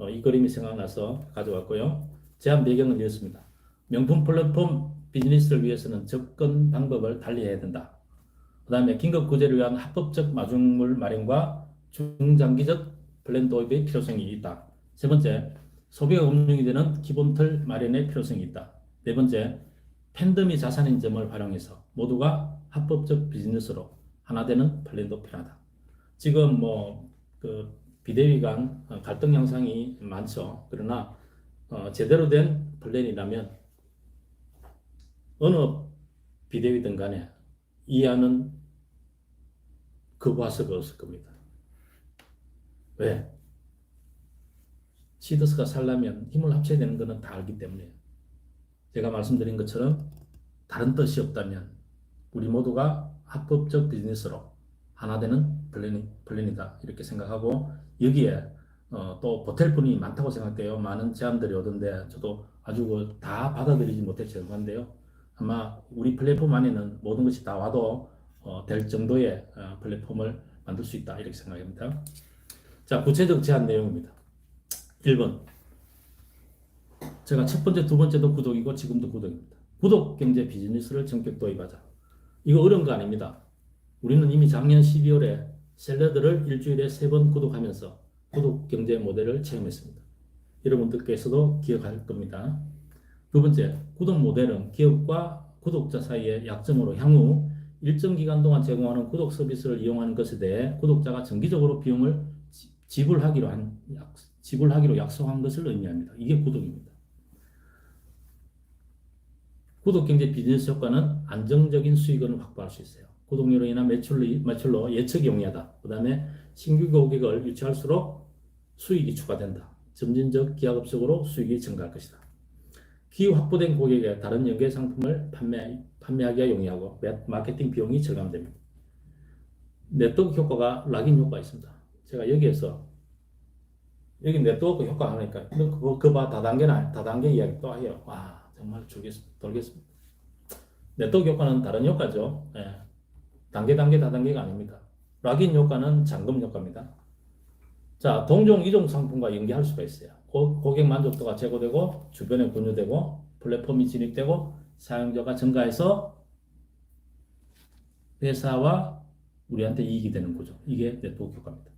이 그림이 생각나서 가져왔고요. 제안 배경은 이렇습니다. 명품 플랫폼 비즈니스를 위해서는 접근 방법을 달리해야 된다. 그 다음에 긴급 구제를 위한 합법적 마중물 마련과 중장기적 플랜 도입의 필요성이 있다. 세 번째, 소비가 검증이 되는 기본 틀 마련의 필요성이 있다. 네 번째, 팬덤이 자산인 점을 활용해서 모두가 합법적 비즈니스로 하나 되는 플랜도 필요하다. 지금 그 비대위 간 갈등 양상이 많죠. 그러나 제대로 된 플랜이라면 어느 비대위든 간에 이해하는 거부할 수가 없을 겁니다. 왜? 시더스가 살려면 힘을 합쳐야 되는 것은 다 알기 때문에 제가 말씀드린 것처럼 다른 뜻이 없다면 우리 모두가 합법적 비즈니스로 하나 되는 플랜이다 이렇게 생각하고 여기에 또 보탤 분이 많다고 생각돼요. 많은 제안들이 오던데 저도 아주 다 받아들이지 못해 죄송한데요. 아마 우리 플랫폼 안에는 모든 것이 다 와도 될 정도의 플랫폼을 만들 수 있다 이렇게 생각합니다. 자, 구체적 제안 내용입니다. 1번 제가 첫 번째, 두 번째도 구독이고 지금도 구독입니다. 구독 경제 비즈니스를 전격 도입하자. 이거 어려운 거 아닙니다. 우리는 이미 작년 12월에 샐러드를 일주일에 3번 구독하면서 구독 경제 모델을 체험했습니다. 여러분들께서도 기억할 겁니다. 두 번째, 구독 모델은 기업과 구독자 사이의 약점으로 향후 일정 기간 동안 제공하는 구독 서비스를 이용하는 것에 대해 구독자가 정기적으로 비용을 지불하기로 약속한 것을 의미합니다. 이게 구독입니다. 구독 경제 비즈니스 효과는 안정적인 수익을 확보할 수 있어요. 구독료로 인한 매출로 예측이 용이하다. 그 다음에 신규 고객을 유치할수록 수익이 추가된다. 점진적 기하급수적으로 수익이 증가할 것이다. 기후 확보된 고객에 다른 연계 상품을 판매하기가 용이하고 마케팅 비용이 절감됩니다. 네트워크 효과가 락인 효과가 있습니다. 제가 여기에서 여기 네트워크 효과 하니까 그거 다단계 이야기 또 해요. 와 정말 돌겠습니다. 네트워크 효과는 다른 효과죠. 예. 다단계가 아닙니다. 락인 효과는 잠금 효과입니다. 자, 동종, 이종 상품과 연계할 수가 있어요. 고객 만족도가 제고되고 주변에 공유되고 플랫폼이 진입되고 사용자가 증가해서 회사와 우리한테 이익이 되는 거죠. 이게 네트워크 효과입니다.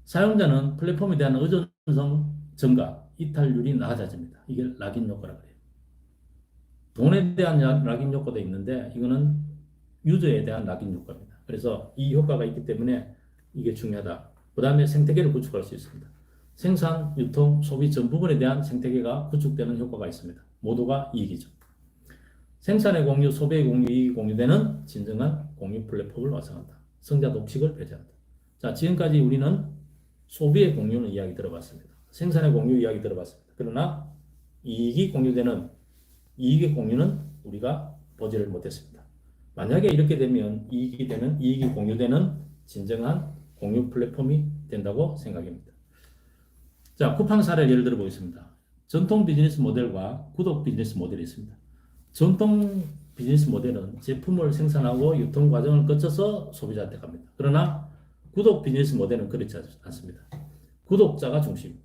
사용자는 플랫폼에 대한 의존성 증가, 이탈률이 낮아집니다. 이게 락인 효과라고 해요. 돈에 대한 락인 효과도 있는데 이거는 유저에 대한 락인 효과입니다. 그래서 이 효과가 있기 때문에 이게 중요하다. 그 다음에 생태계를 구축할 수 있습니다. 생산, 유통, 소비 전 부분에 대한 생태계가 구축되는 효과가 있습니다. 모두가 이익이죠. 생산의 공유, 소비의 공유, 이익이 공유되는 진정한 공유 플랫폼을 완성한다. 성자 독식을 배제한다. 자, 지금까지 우리는 소비의 공유는 이야기 들어봤습니다. 생산의 공유 이야기 들어봤습니다. 그러나 이익의 공유는 우리가 보지를 못했습니다. 만약에 이렇게 되면 이익이 공유되는 진정한 공유 플랫폼이 된다고 생각합니다. 자, 쿠팡 사례를 예를 들어 보겠습니다. 전통 비즈니스 모델과 구독 비즈니스 모델이 있습니다. 전통 비즈니스 모델은 제품을 생산하고 유통 과정을 거쳐서 소비자한테 갑니다. 그러나 구독 비즈니스 모델은 그렇지 않습니다. 구독자가 중심.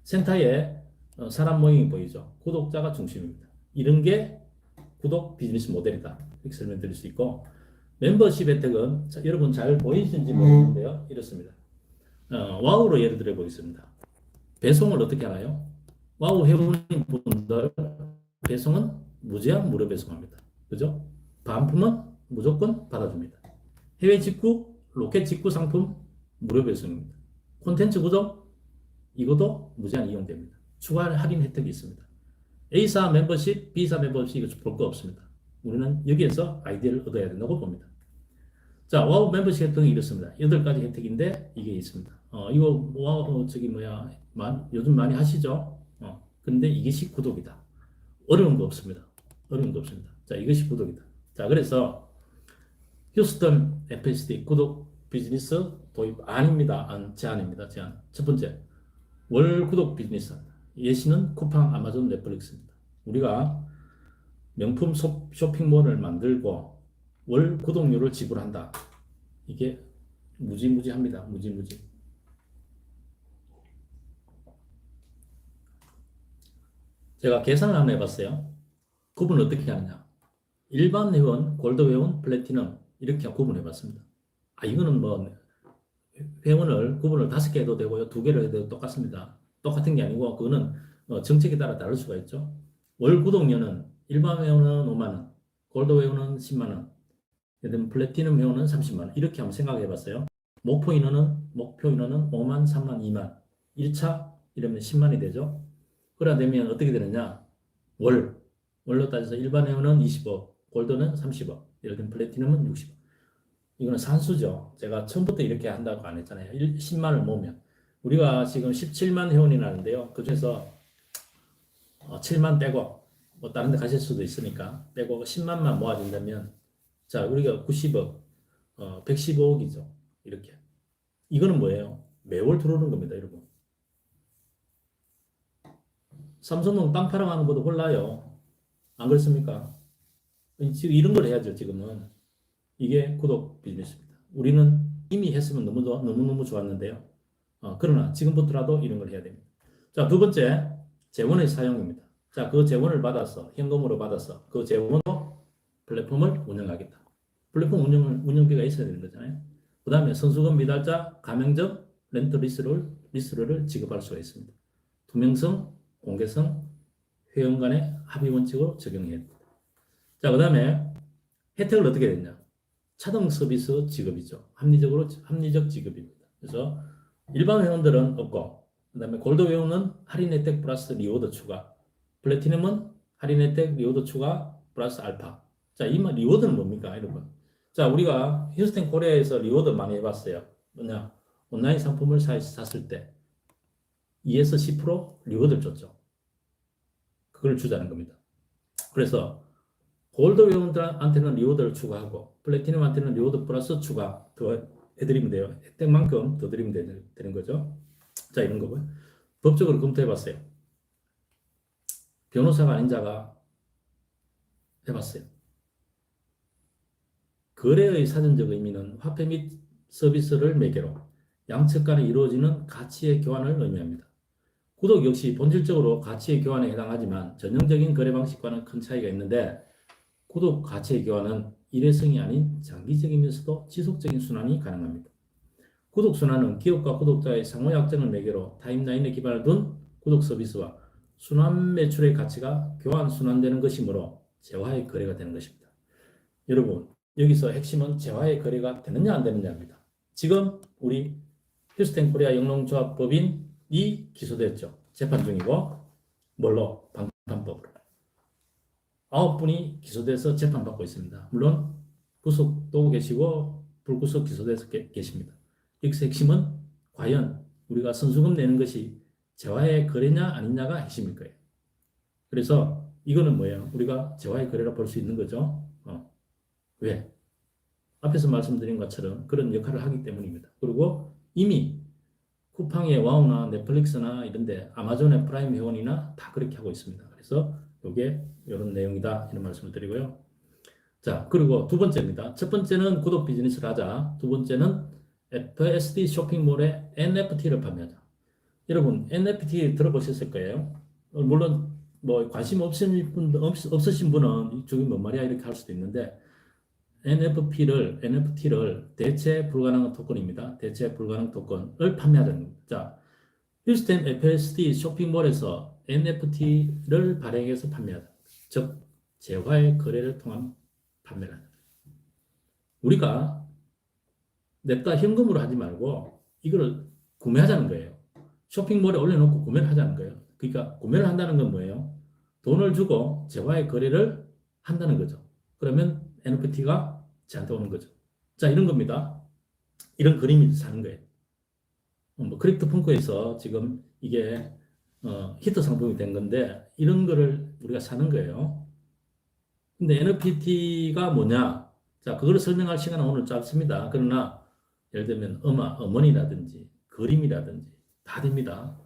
센터에 사람 모임이 보이죠. 구독자가 중심입니다. 이런 게 구독 비즈니스 모델이다. 이렇게 설명드릴 수 있고, 멤버십 혜택은 여러분 잘 보이시는지 모르겠는데요. 이렇습니다. 와우로 예를 들어 보겠습니다. 배송을 어떻게 하나요? 와우 회원분들 배송은 무제한 무료 배송합니다. 그죠? 반품은 무조건 받아줍니다. 해외 직구, 로켓 직구 상품 무료 배송입니다. 콘텐츠 구독 이것도 무제한 이용됩니다. 추가 할인 혜택이 있습니다. A사 멤버십, B사 멤버십 이거 볼 거 없습니다. 우리는 여기에서 아이디어를 얻어야 된다고 봅니다. 자, 와우 멤버십 혜택이 이렇습니다. 8가지 혜택인데 이게 있습니다. 이거 와우 요즘 많이 하시죠? 근데 이것이 구독이다. 어려운 거 없습니다. 자, 이것이 구독이다. 자, 그래서 휴스턴 FSD 구독 비즈니스 도입 아닙니다. 제한입니다. 제한. 첫 번째, 월 구독 비즈니스. 예시는 쿠팡, 아마존, 넷플릭스입니다. 우리가 명품 쇼핑몰을 만들고 월 구독료를 지불한다. 이게 무지무지합니다. 무지무지. 제가 계산을 한번 해봤어요. 구분 어떻게 하느냐. 일반 회원, 골드 회원, 플래티넘 이렇게 구분해봤습니다. 이거는 회원을 구분을 5개 해도 되고요. 2개를 해도 똑같습니다. 똑같은 게 아니고 그거는 정책에 따라 다를 수가 있죠. 월 구독료는 일반 회원은 5만 원, 골드 회원은 10만 원, 플래티넘 회원은 30만 원 이렇게 한번 생각해 봤어요. 목표 인원은 5만, 3만, 2만 1차 이러면 10만이 되죠. 그러다 되면 어떻게 되느냐. 월로 따져서 일반 회원은 20억, 골드는 30억, 예를 들면 플래티넘은 60억. 이거는 산수죠. 제가 처음부터 이렇게 한다고 안 했잖아요. 10만을 모으면. 우리가 지금 17만 회원이 나는데요. 그 중에서 7만 빼고, 다른 데 가실 수도 있으니까, 빼고 10만만 모아진다면, 자, 우리가 90억, 115억이죠. 이렇게. 이거는 뭐예요? 매월 들어오는 겁니다, 여러분. 삼성은 땅 팔아가는 것도 몰라요. 안 그렇습니까? 지금 이런 걸 해야죠, 지금은. 이게 구독 비즈니스입니다. 우리는 이미 했으면 너무너무 좋았는데요. 그러나 지금부터라도 이런 걸 해야 됩니다. 자, 두 번째, 재원의 사용입니다. 자, 그 재원을 받아서, 현금으로 받아서 그 재원으로 플랫폼을 운영하겠다. 플랫폼 운영비가 있어야 되는 거잖아요. 그 다음에 선수금 미달자, 가맹점, 렌트 리스트를 지급할 수가 있습니다. 투명성, 공개성, 회원 간의 합의 원칙으로 적용해야 됩니다. 자, 그 다음에 혜택을 어떻게 됐냐? 차등 서비스 지급이죠. 합리적 지급입니다. 그래서 일반 회원들은 없고, 그다음에 골드 회원은 할인 혜택 플러스 리워드 추가, 플래티넘은 할인 혜택 리워드 추가 플러스 알파. 자, 이 리워드는 뭡니까, 여러분? 자, 우리가 휴스텐 코리아에서 리워드 많이 해봤어요. 뭐냐? 온라인 상품을 샀을 때 2에서 10% 리워드를 줬죠. 그걸 주자는 겁니다. 그래서 골드 회원들한테는 리워드를 추가하고 플래티넘한테는 리워드 플러스 추가 더 해드리면 돼요. 혜택만큼 더 드리면 되는 거죠. 자, 이런 거고요. 법적으로 검토해봤어요. 변호사가 아닌 자가 해봤어요. 거래의 사전적 의미는 화폐 및 서비스를 매개로 양측 간에 이루어지는 가치의 교환을 의미합니다. 구독 역시 본질적으로 가치의 교환에 해당하지만 전형적인 거래 방식과는 큰 차이가 있는데 구독 가치의 교환은 일회성이 아닌 장기적이면서도 지속적인 순환이 가능합니다. 구독 순환은 기업과 구독자의 상호 약정을 매개로 타임라인에 기반을 둔 구독 서비스와 순환 매출의 가치가 교환 순환되는 것이므로 재화의 거래가 되는 것입니다. 여러분, 여기서 핵심은 재화의 거래가 되느냐 안 되느냐입니다. 지금 우리 휴스텐 코리아 영농조합법인이 기소됐죠. 재판 중이고 뭘로? 방탄법으로. 9분이 기소돼서 재판받고 있습니다. 물론 구속도 계시고 불구속 기소돼서 계십니다. 여기서 핵심은 과연 우리가 선수금 내는 것이 재화의 거래냐 아니냐가 핵심일 거예요. 그래서 이거는 뭐예요? 우리가 재화의 거래라 볼 수 있는 거죠. 왜? 앞에서 말씀드린 것처럼 그런 역할을 하기 때문입니다. 그리고 이미 쿠팡의 와우나 넷플릭스나 이런데 아마존의 프라임 회원이나 다 그렇게 하고 있습니다. 그래서 이게 이런 내용이다 이런 말씀을 드리고요. 자, 그리고 두 번째입니다. 첫 번째는 구독 비즈니스를 하자. 두 번째는 FSD 쇼핑몰에 NFT를 판매하자. 여러분 NFT 들어보셨을 거예요. 물론 뭐 관심 없으신 분은 저게 뭔 말이야 이렇게 할 수도 있는데 NFT를 대체 불가능한 토큰입니다. 대체 불가능 토큰을 판매하는 겁니다. 자, 휴스텐 FSD 쇼핑몰에서 NFT를 발행해서 판매하다. 즉, 재화의 거래를 통한 판매를 한다. 우리가 냅다 현금으로 하지 말고 이거를 구매하자는 거예요. 쇼핑몰에 올려놓고 구매를 하자는 거예요. 그러니까 구매를 한다는 건 뭐예요? 돈을 주고 재화의 거래를 한다는 거죠. 그러면 NFT가 저한테 오는 거죠. 자, 이런 겁니다. 이런 그림이 사는 거예요. 뭐 크립토 펑크에서 지금 이게 히트 상품이 된 건데 이런 거를 우리가 사는 거예요. 근데 NFT가 뭐냐? 자, 그거를 설명할 시간은 오늘 짧습니다. 그러나 예를 들면 어머니라든지 그림이라든지 다 됩니다.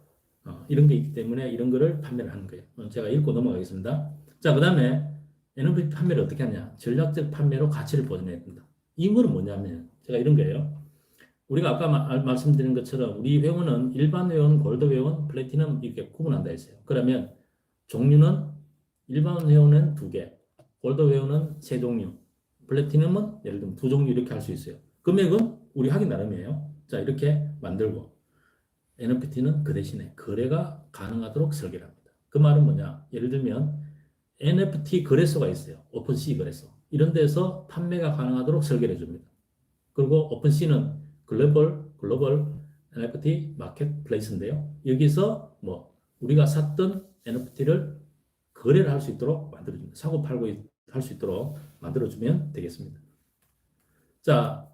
이런 게 있기 때문에 이런 거를 판매를 하는 거예요. 제가 읽고 넘어가겠습니다. 자, 그 다음에 NFT 판매를 어떻게 하냐? 전략적 판매로 가치를 보존해야 된다. 이거는 뭐냐면 제가 이런 거예요. 우리가 아까 말씀드린 것처럼 우리 회원은 일반 회원, 골드 회원, 플래티넘 이렇게 구분한다 했어요. 그러면 종류는 일반 회원은 2개, 골드 회원은 3종류, 플래티넘은 예를 들면 2종류 이렇게 할 수 있어요. 금액은 우리 하기 나름이에요. 자, 이렇게 만들고 NFT는 그 대신에 거래가 가능하도록 설계를 합니다. 그 말은 뭐냐? 예를 들면 NFT 거래소가 있어요. 오픈시 거래소. 이런 데서 판매가 가능하도록 설계를 해줍니다. 그리고 오픈시는 글로벌 NFT 마켓플레이스인데요. 여기서 뭐 우리가 샀던 NFT를 거래를 할 수 있도록 만들어줍니다. 사고 팔고 할 수 있도록 만들어주면 되겠습니다. 자,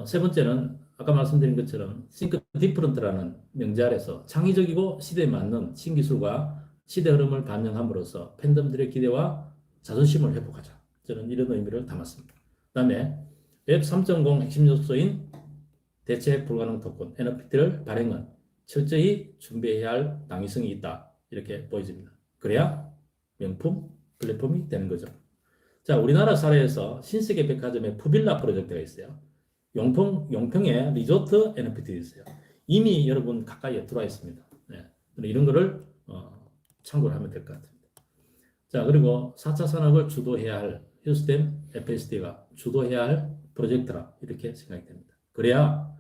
세 번째는 아까 말씀드린 것처럼 Think Different라는 명제 아래서 창의적이고 시대에 맞는 신기술과 시대 흐름을 반영함으로써 팬덤들의 기대와 자존심을 회복하자. 저는 이런 의미를 담았습니다. 그 다음에 웹 3.0 핵심 요소인 대체 불가능 토큰 NFT를 발행은 철저히 준비해야 할 당위성이 있다. 이렇게 보여집니다. 그래야 명품 플랫폼이 되는 거죠. 자, 우리나라 사례에서 신세계 백화점의 푸빌라 프로젝트가 있어요. 용평에 리조트 NFT도 있어요. 이미 여러분 가까이에 들어와 있습니다. 네. 이런 거를 참고를 하면 될 것 같습니다. 자, 그리고 4차 산업을 주도해야 할 휴스텐 FSD가 주도해야 할 프로젝트라 이렇게 생각이 됩니다. 그래야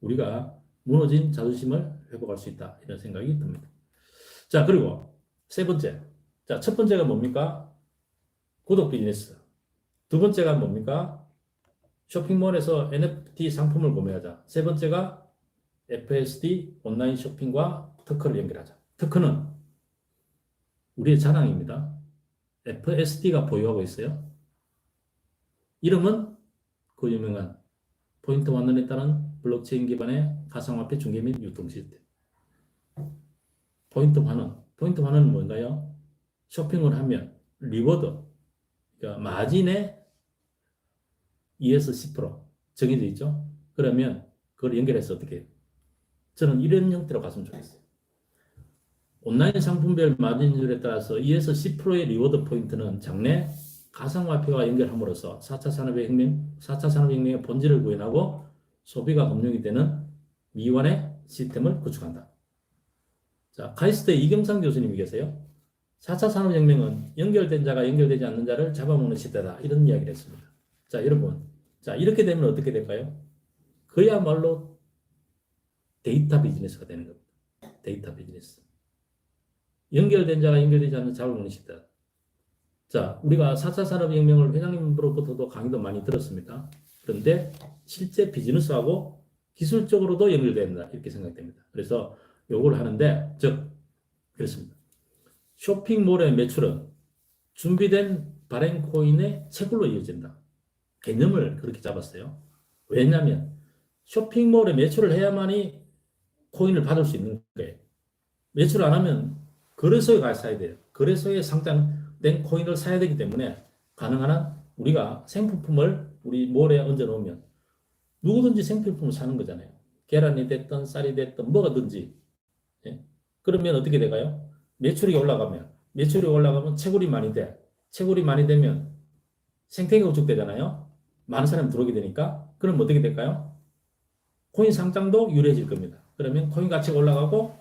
우리가 무너진 자존심을 회복할 수 있다 이런 생각이 듭니다. 자, 그리고 세 번째. 자, 첫 번째가 뭡니까? 구독 비즈니스. 두 번째가 뭡니까? 쇼핑몰에서 NFT 상품을 구매하자. 세 번째가 FSD 온라인 쇼핑과 특허를 연결하자. 특허는 우리의 자랑입니다. FSD가 보유하고 있어요. 이름은 그 유명한 포인트 환원에 따른 블록체인 기반의 가상화폐 중개 및 유통 시스템. 포인트 환원. 포인트 환원은 뭔가요? 쇼핑을 하면 리워드, 그러니까 마진의 2에서 10% 정해져 있죠. 그러면 그걸 연결해서 어떻게 해요? 저는 이런 형태로 갔으면 좋겠어요. 온라인 상품별 마진율에 따라서 2에서 10%의 리워드 포인트는 장래 가상화폐와 연결함으로써 4차 산업혁명의 본질을 구현하고 소비가 검증이 되는 미완의 시스템을 구축한다. 자, 카이스트의 이경상 교수님이 계세요. 4차 산업혁명은 연결된 자가 연결되지 않는 자를 잡아먹는 시대다. 이런 이야기를 했습니다. 자, 여러분. 자, 이렇게 되면 어떻게 될까요? 그야말로 데이터 비즈니스가 되는 겁니다. 데이터 비즈니스. 연결된 자가 연결되지 않는 자를 먹는 시대. 자, 우리가 4차 산업혁명을 회장님으로부터도 강의도 많이 들었습니다. 그런데 실제 비즈니스하고 기술적으로도 연결된다. 이렇게 생각됩니다. 그래서 요걸 하는데, 즉, 그렇습니다. 쇼핑몰의 매출은 준비된 발행 코인의 채굴로 이어진다. 개념을 그렇게 잡았어요. 왜냐하면 쇼핑몰에 매출을 해야만이 코인을 받을 수 있는 거예요. 매출 안 하면 거래소에 가서 사야 돼요. 거래소에 상장된 코인을 사야 되기 때문에 가능한 한 우리가 생필품을 우리 몰에 얹어 놓으면 누구든지 생필품을 사는 거잖아요. 계란이 됐든 쌀이 됐든 뭐가든지. 예? 그러면 어떻게 될까요? 매출이 올라가면 채굴이 많이 돼. 채굴이 많이 되면 생태계가 구축되잖아요. 많은 사람이 들어오게 되니까 그럼 어떻게 될까요? 코인 상장도 유리해질 겁니다. 그러면 코인 가치가 올라가고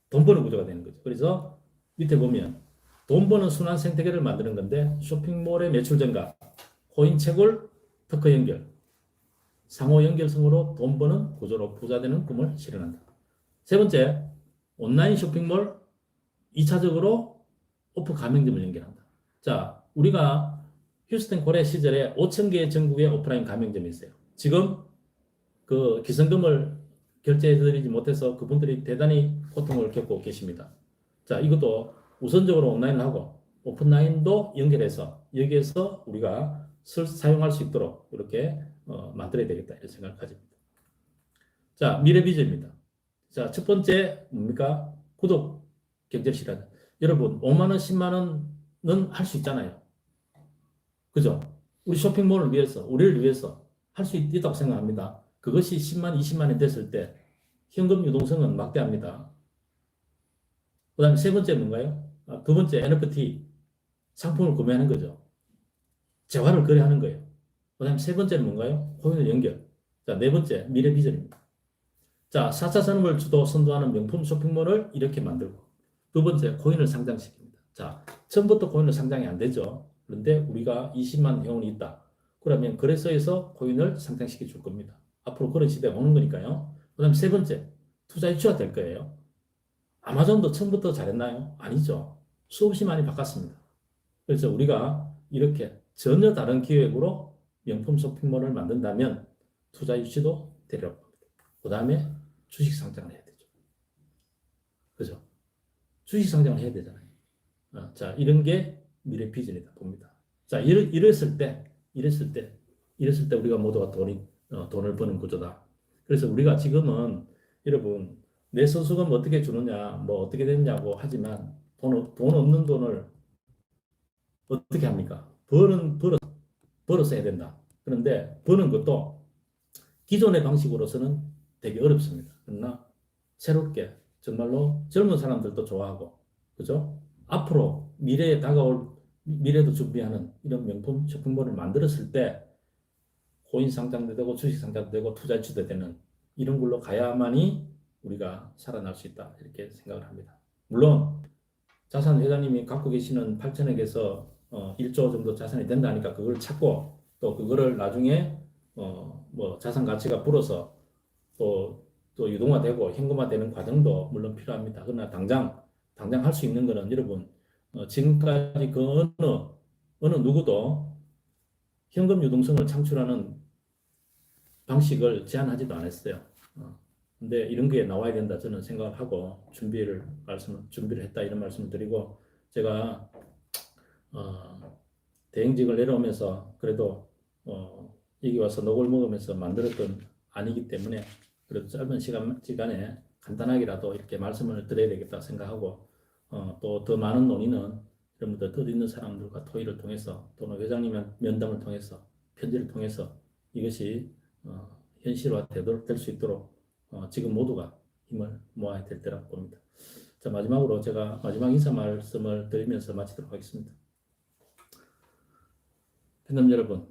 돈 버는 구조가 되는 거죠. 그래서 밑에 보면 돈 버는 순환 생태계를 만드는 건데 쇼핑몰의 매출 증가, 코인 채굴, 특허 연결, 상호 연결성으로 돈 버는 구조로 부자 되는 꿈을 실현한다. 세 번째, 온라인 쇼핑몰 2차적으로 오프 가맹점을 연결한다. 자, 우리가 휴스턴 고래 시절에 5,000개의 전국에 오프라인 가맹점이 있어요. 지금 그 기성금을 결제해드리지 못해서 그분들이 대단히 고통을 겪고 계십니다. 자, 이것도 우선적으로 온라인을 하고 오프라인도 연결해서 여기에서 우리가 사용할 수 있도록 이렇게 만들어야 되겠다 이런 생각을 가집니다. 자, 미래 비전입니다. 자, 첫 번째 뭡니까? 구독 경제 실현. 여러분 5만 원, 10만 원은 할 수 있잖아요. 그죠? 우리 쇼핑몰을 위해서, 우리를 위해서 할 수 있다고 생각합니다. 그것이 10만, 20만 원 됐을 때 현금 유동성은 막대합니다. 그 다음에 세 번째 뭔가요? 두 번째 NFT 상품을 구매하는 거죠. 재화를 거래하는 거예요. 그 다음에 세 번째는 뭔가요? 코인을 연결. 자, 네 번째 미래 비전입니다. 자, 4차 산업을 선도하는 명품 쇼핑몰을 이렇게 만들고 두 번째 코인을 상장시킵니다. 자, 처음부터 코인을 상장이 안 되죠. 그런데 우리가 20만 회원이 있다. 그러면 거래소에서 코인을 상장시켜 줄 겁니다. 앞으로 그런 시대가 오는 거니까요. 그 다음에 세 번째, 투자 유치가 될 거예요. 아마존도 처음부터 잘했나요? 아니죠. 수없이 많이 바꿨습니다. 그래서 우리가 이렇게 전혀 다른 기획으로 명품 쇼핑몰을 만든다면 투자 유치도 되려고 합니다. 그 다음에 주식 상장을 해야 되죠. 그죠? 주식 상장을 해야 되잖아요. 자, 이런 게 미래 비전이다 봅니다. 자, 이랬을 때 우리가 모두가 돈을 버는 구조다. 그래서 우리가 지금은 여러분 내 소수금 어떻게 주느냐, 뭐 어떻게 되느냐고 하지만 돈 없는 돈을 어떻게 합니까? 벌어서 해야 된다. 그런데 버는 것도 기존의 방식으로서는 되게 어렵습니다. 그러나 새롭게 정말로 젊은 사람들도 좋아하고, 그죠? 앞으로 미래에 다가올 미래도 준비하는 이런 명품 쇼핑몰을 만들었을 때 코인 상장도 되고 주식 상장도 되고 투자 유치도 되는 이런 걸로 가야만이 우리가 살아날 수 있다 이렇게 생각을 합니다. 물론 자산 회장님이 갖고 계시는 8천억에서 1조 정도 자산이 된다니까 그걸 찾고 또 그거를 나중에 뭐 자산 가치가 불어서 또 유동화되고 현금화되는 과정도 물론 필요합니다. 그러나 당장 할 수 있는 거는 여러분 지금까지 그 어느 누구도 현금 유동성을 창출하는 방식을 제안하지도 않았어요. 근데 이런 게 나와야 된다 저는 생각을 하고 준비를 했다 이런 말씀을 드리고 제가 대행직을 내려오면서 그래도 여기 와서 녹을 먹으면서 만들었던 아니기 때문에 그래도 짧은 시간에 간단하게라도 이렇게 말씀을 드려야 되겠다 생각하고 또 더 많은 논의는 여러분들 뜻 있는 사람들과 토의를 통해서 또는 회장님 면담을 통해서 편지를 통해서 이것이 현실화 될 수 있도록 지금 모두가 힘을 모아야 될 때라고 봅니다. 자, 마지막으로 제가 마지막 인사 말씀을 드리면서 마치도록 하겠습니다. 팬덤 여러분,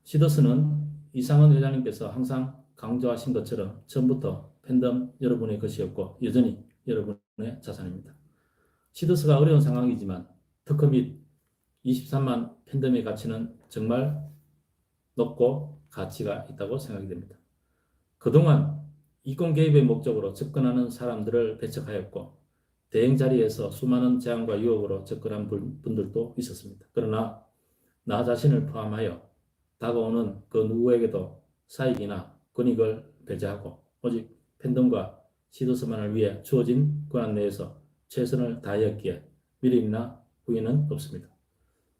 시더스는 이상은 회장님께서 항상 강조하신 것처럼 처음부터 팬덤 여러분의 것이었고 여전히 여러분의 자산입니다. 시더스가 어려운 상황이지만 특허 및 23만 팬덤의 가치는 정말 높고 가치가 있다고 생각이 됩니다. 그동안 이권 개입의 목적으로 접근하는 사람들을 배척하였고 대행 자리에서 수많은 제안과 유혹으로 접근한 분들도 있었습니다. 그러나 나 자신을 포함하여 다가오는 그 누구에게도 사익이나 권익을 배제하고 오직 팬덤과 시더스만을 위해 주어진 권한 내에서 최선을 다하였기에 미련이나 후회는 없습니다.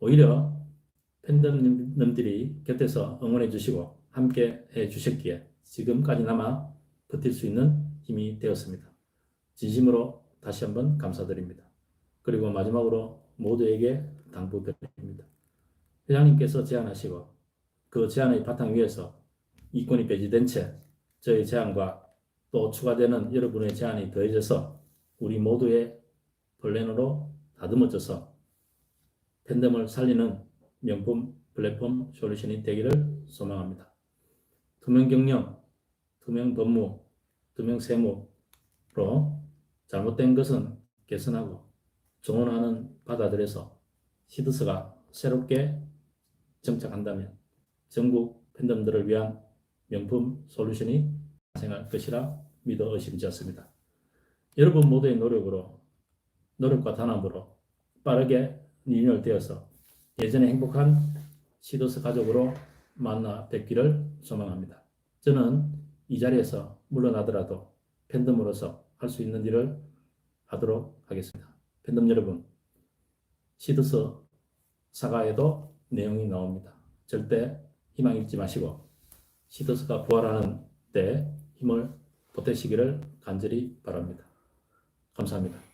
오히려 팬덤님들이 곁에서 응원해 주시고 함께 해 주셨기에 지금까지나마 버틸 수 있는 힘이 되었습니다. 진심으로 다시 한번 감사드립니다. 그리고 마지막으로 모두에게 당부드립니다. 회장님께서 제안하시고 그 제안의 바탕 위에서 이권이 배제된 채 저희 제안과 또 추가되는 여러분의 제안이 더해져서 우리 모두의 플랜으로 다듬어져서 팬덤을 살리는 명품 플랫폼 솔루션이 되기를 소망합니다. 투명 경영, 투명 법무, 투명 세무로 잘못된 것은 개선하고 조언하는 바다들에서 시더스가 새롭게 정착한다면 전국 팬덤들을 위한 명품 솔루션이 발생할 것이라 믿어 의심치 않습니다. 여러분 모두의 노력과 단합으로 빠르게 리뉴얼되어서 예전의 행복한 시더스 가족으로 만나 뵙기를 소망합니다. 저는 이 자리에서 물러나더라도 팬덤으로서 할 수 있는 일을 하도록 하겠습니다. 팬덤 여러분, 시더스 사과에도 내용이 나옵니다. 절대 희망 잃지 마시고 시더스가 부활하는 때 힘을 보태시기를 간절히 바랍니다. 감사합니다.